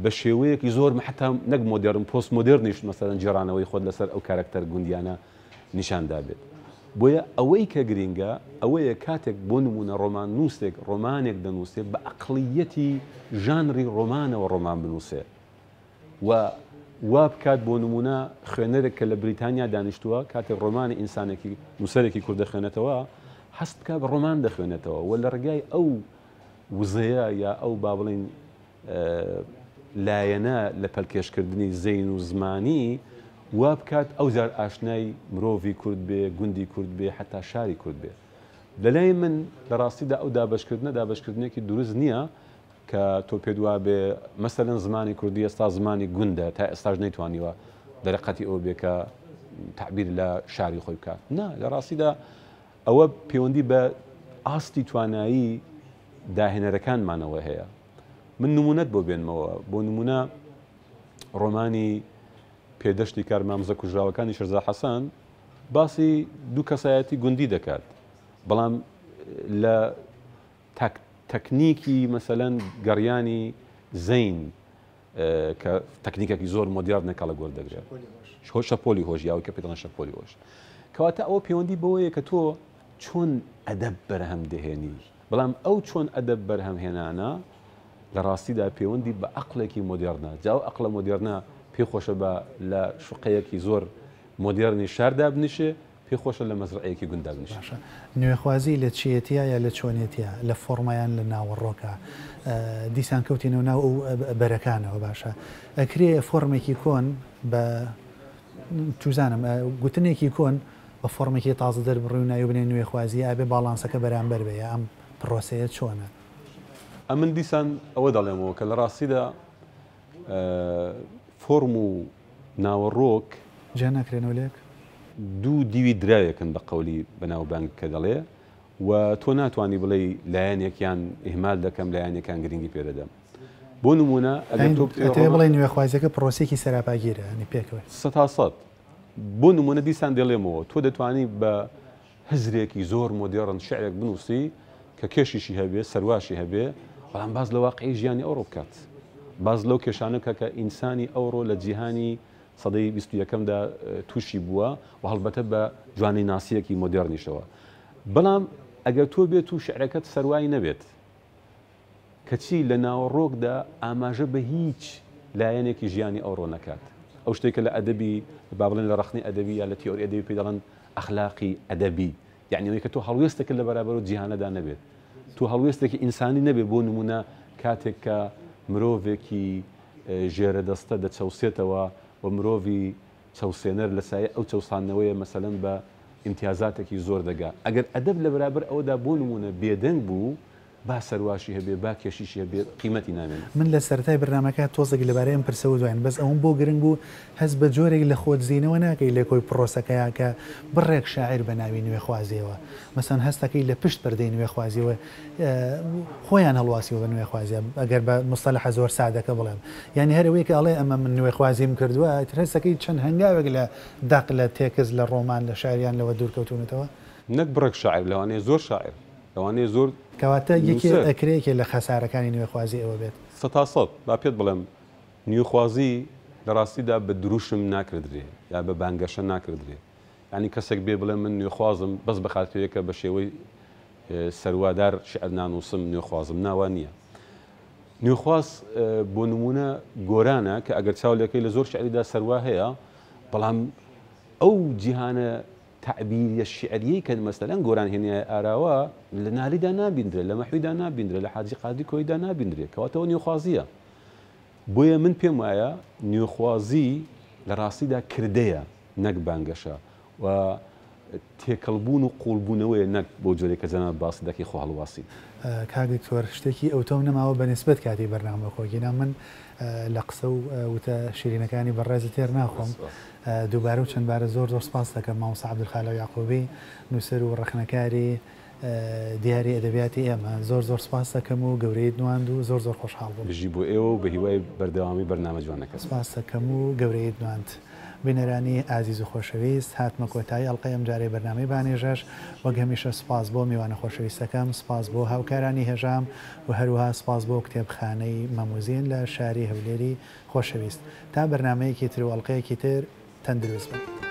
بە شێوەیەکی زۆر حتا نەک مۆدرن پۆست مۆدرنیش مەسەرەن جێڕانەوەی خۆت لەسەر ئەو کارکتەر گوندیانە نیشاندا بێت بۆیە ئەوەی کە گرینگە ئەوەیە کاتێک بۆ نمونە ڕۆمان نووسێک ڕۆمانێک دەنووسێت بە ئەقلیەتی ژانری ڕۆمانەوە ڕۆمان بنووسێ و وا بکات بۆ نمونە خوێنەرێک کە لە بریتانیا دانیشتووە کاتێک ڕۆمانی ئینسانێکی نووسەرێکی کوورد دەخوێنێتەوە هەست بکات بە ڕۆمان دەخوێنێتەوە و لە ڕێگای ئەو وزەیە یا ئەو با بڵین لایەنە لە پەلکێشکردنی زەین و زمانی وا بکات ئەو زار ئاشنای مرۆڤی کورد بێ گوندی کورد بێ حتا شاری کورد بێ لەلای من لە ڕاستیدا ئەو دابەشکردنێکی دروست نییە کە تۆ پێ دووا بێ مەسەرەن زمانی کوردی ئێستا زمانی گوندە تا ئێستاش نەیتوانیوە دەرەقەتی ئەو بێ کە تعبیر لە شاری خۆی بکات نا لە ڕاستیدا ئەوە پەیوەندی بە ئاستی توانایی داهێنەرەکانمانەوە هەیە من نمونەت بۆ بێنمەوە بۆ نمونە ڕۆمانی پێدەشتی کارمامزە کوژراوەکانی شێرزا حەسەن باسی دوو کەسایەتی گوندی دەکات بەڵام لە تەکنیکی مەسەلەن گەڕیانی زەین کە تەکنیکێکی زۆر مۆدیارنێکە لە گۆر دەگرێت شەپۆلی هۆش یاوەی کە پێدەڵێن شەپۆلی هۆش کەواتە ئەوە پەیوەندی بەوەیە کە تۆ چۆن ئەدەب بەرهەم دەهێنی بەڵام ئەو چۆن ئەدەب بەرهەم هێنانە لە ڕاستیدا پەیوەندی بە عەقڵێکی مۆدیێرنە جاو عەقڵە مۆدیێرنە پێخۆشە بە لە شوقەیەکی زۆر مۆدیێرنی شاردا بنیشێ پێخۆشە لە مەزرعەیەکی گوندا بنیشێ نوێخوازی لە چیەتیە یا لە چۆنێتیە لە فۆرمایان لە ناوەڕۆکە دیسان کەوتینەوە ناو ئەو بەرەکانەوە باشە ئەکرێ فۆرمێکی کۆن بە توزانم گوتنێکی کۆن بە فۆرمێکی تازە دەربڕی و ناوی بنێ نوێخوازی ئابێ باڵانسەکە بەرامبەر بێ ئەم پرۆسەیە چۆنە ئەمن دیسان ئەوە دەڵێمەوە کە لە ڕاستیدا فۆرم و ناوەڕۆک جا ناکرێنەوە لێک دوو دیوی درایەکن بە قەولی بەناوبانگ کە دەڵێ و تۆ ناتوانانی بڵێ لایەنێکیان ئیهمال دەکەم لایەنێکان گرنگی پێدەدەم بۆ نمونە ئەگەر تۆ بڵێ نوێخوازیەکە پرۆسێکی سەراپاگیرە نی پێکەوە 100 بۆ نمونە دیسان دەڵێمەوە تۆ دەتوانی بە هزرێکی زۆر مۆدیێرن شعرێک بنووسی کە کێشیشی هەبێ سەرواشی هەبێ بەڵام باز لە واقعی ژیانی ئەوڕۆ بکات باز لەو کێشانەکە کە ئینسانی ئەوڕۆ لە جیهانی سەدەی 21دا تووشی بووە و هەڵبەتە بە جوانی ناسیەکی مۆدیێرنیشەوە بەڵام ئەگەر تۆ بێت و شعرەکەت سەروایی نەبێت کەچی لە ناوەڕۆکدا ئاماژە بە هیچ لایەنێکی ژیانی ئەوڕۆ نەکات ئەو شتێکە لە ئەدەبی با بڵێن لە ڕخنی ئەدەبی یا لە تیۆری ئەدەبی پێ دەڵێن ئەخلاقی ئەدەبی، یعنی ئەوەی کە تۆ هەڵوێستێکە لە بەرابەر و جیهانەدا نەبێت، تو هەڵوێستێکی ئینسانی نەبێت. بۆ نمونە کاتێک کە مرۆڤێکی ژێرە دەستە دەچەوسێتەوە و مرۆڤی چەوسێنەر لە سایە ئەو چەوسانەوەیە مەسەلەن بە امتیازاتێکی زۆر دەگا. ئەگەر ئەدەب لە بەرابەر ئەوەدا بۆ نمونە بێدەنگ بوو، با سەرواشی هەبێ، با کێشیشی هەبێ، قیمەتی نامێن. من لە سەرەتای بەرنامەکە تۆزێک لەبارەی ئەم پرسە و دوایین، بەس ئەوم بۆ گرنگ بوو هەست بە جۆرێک لە خۆت زیینەوە ناکەی لە کۆی پرۆسەکەیە کە بڕێک شاعیر بە ناوی نوێخوازیەوە، مەسەن هەستەکەی لە پشت پەردەی نوێخوازیەوە خۆیان هەڵواسیەوە بە نوێخوازیە، ئەگەر بە مستەلەح زۆر سادەکە بڵێم، یعنی هەرەوەی کە ئەڵێ ئەمە من نوێخوازیم کردووە، هەستەکەی چەند هەنگاوێک لە داق لە تێکز لە ڕۆمان لە شاعریان لەوە دوورکەوتونەتەوە. نەک بڕێک شاعیر، لەوانەیە زۆر شاعیر، لەوانەیە زۆر کەواتە یەکی ئەکرێکێ لە خەسارەکانی نوێخوازی ئەوە بێت. 100 با پێت بڵێم نوێخوازی لە ڕاستیدا بە دروشم ناکردرێ یا بە بانگەشە ناکردرێ، ینی کەسێک بێ بڵێ من نوێخوازم بەس بە خاترەیەکە بە شێوەی سەروادار شعر نانووسم نوێخوازم، ناوە نییە. نوێخواز بۆ نمونە گۆرانە کە ئەگەر چاولەکەی لە زۆر شعریدا سەروا هەیە، بەڵام ئەو جیهانە تعبیریە شعریەی کە مەسەلەن گۆران هێنیە ئاراوە لە ناریدا نابیندرێت، لە مەحویدا نابیندرێت، لە حاجی قادی کۆیدا نابیندرێت، کەواتەوە نوێخوازیە. بۆیە من پێم وایە نوێخوازی لە ڕاستیدا کردەیە نەک بانگەشە و تێکەڵبوون و قوڵبوونەوەیە نەک بۆ جۆرێک کە جەناب باسی دەکەی خۆ هەڵواسی. کاک دکتۆر شتێکی ئەوتۆم نەماوە بە نسبەت کاتی بەرنامە خۆگینا من لە قسە و وتە شیرینەکانی بەڕێز تێر ناخۆم، دووبارە و چەندبارە زۆر سپاس دەکەم مامۆستا عەبدولخالق یاعقوبی نووسەر و ڕخنەکاری دیاری ئەدەبیاتی ئێمە، زۆر سپاس دەکەم و گەورەی نواند و زۆر خۆشحاڵ بووم. بژی بۆ ئێوە و بە هیوای بەردەوامی بەرنامە جوانەکە سپاس دەکەم و گەورەی نواند. بینەرانی ئازیز و خۆشەویست، هاتمە کۆتایی ئەڵقەی ئەم جارەی بەرنامەی بانێژەش، وەک هەمیشە سپاس بۆ میوانە خۆشەویستەکەم، سپاس بۆ هاوکارانی هێژام و هەروەها سپاس بۆ کتێبخانەی مەموزین لە شاری هەولێری خۆشەویست. تا بەرنامەیەکی تر و ئەڵقەیەکی تر تەندروست بن.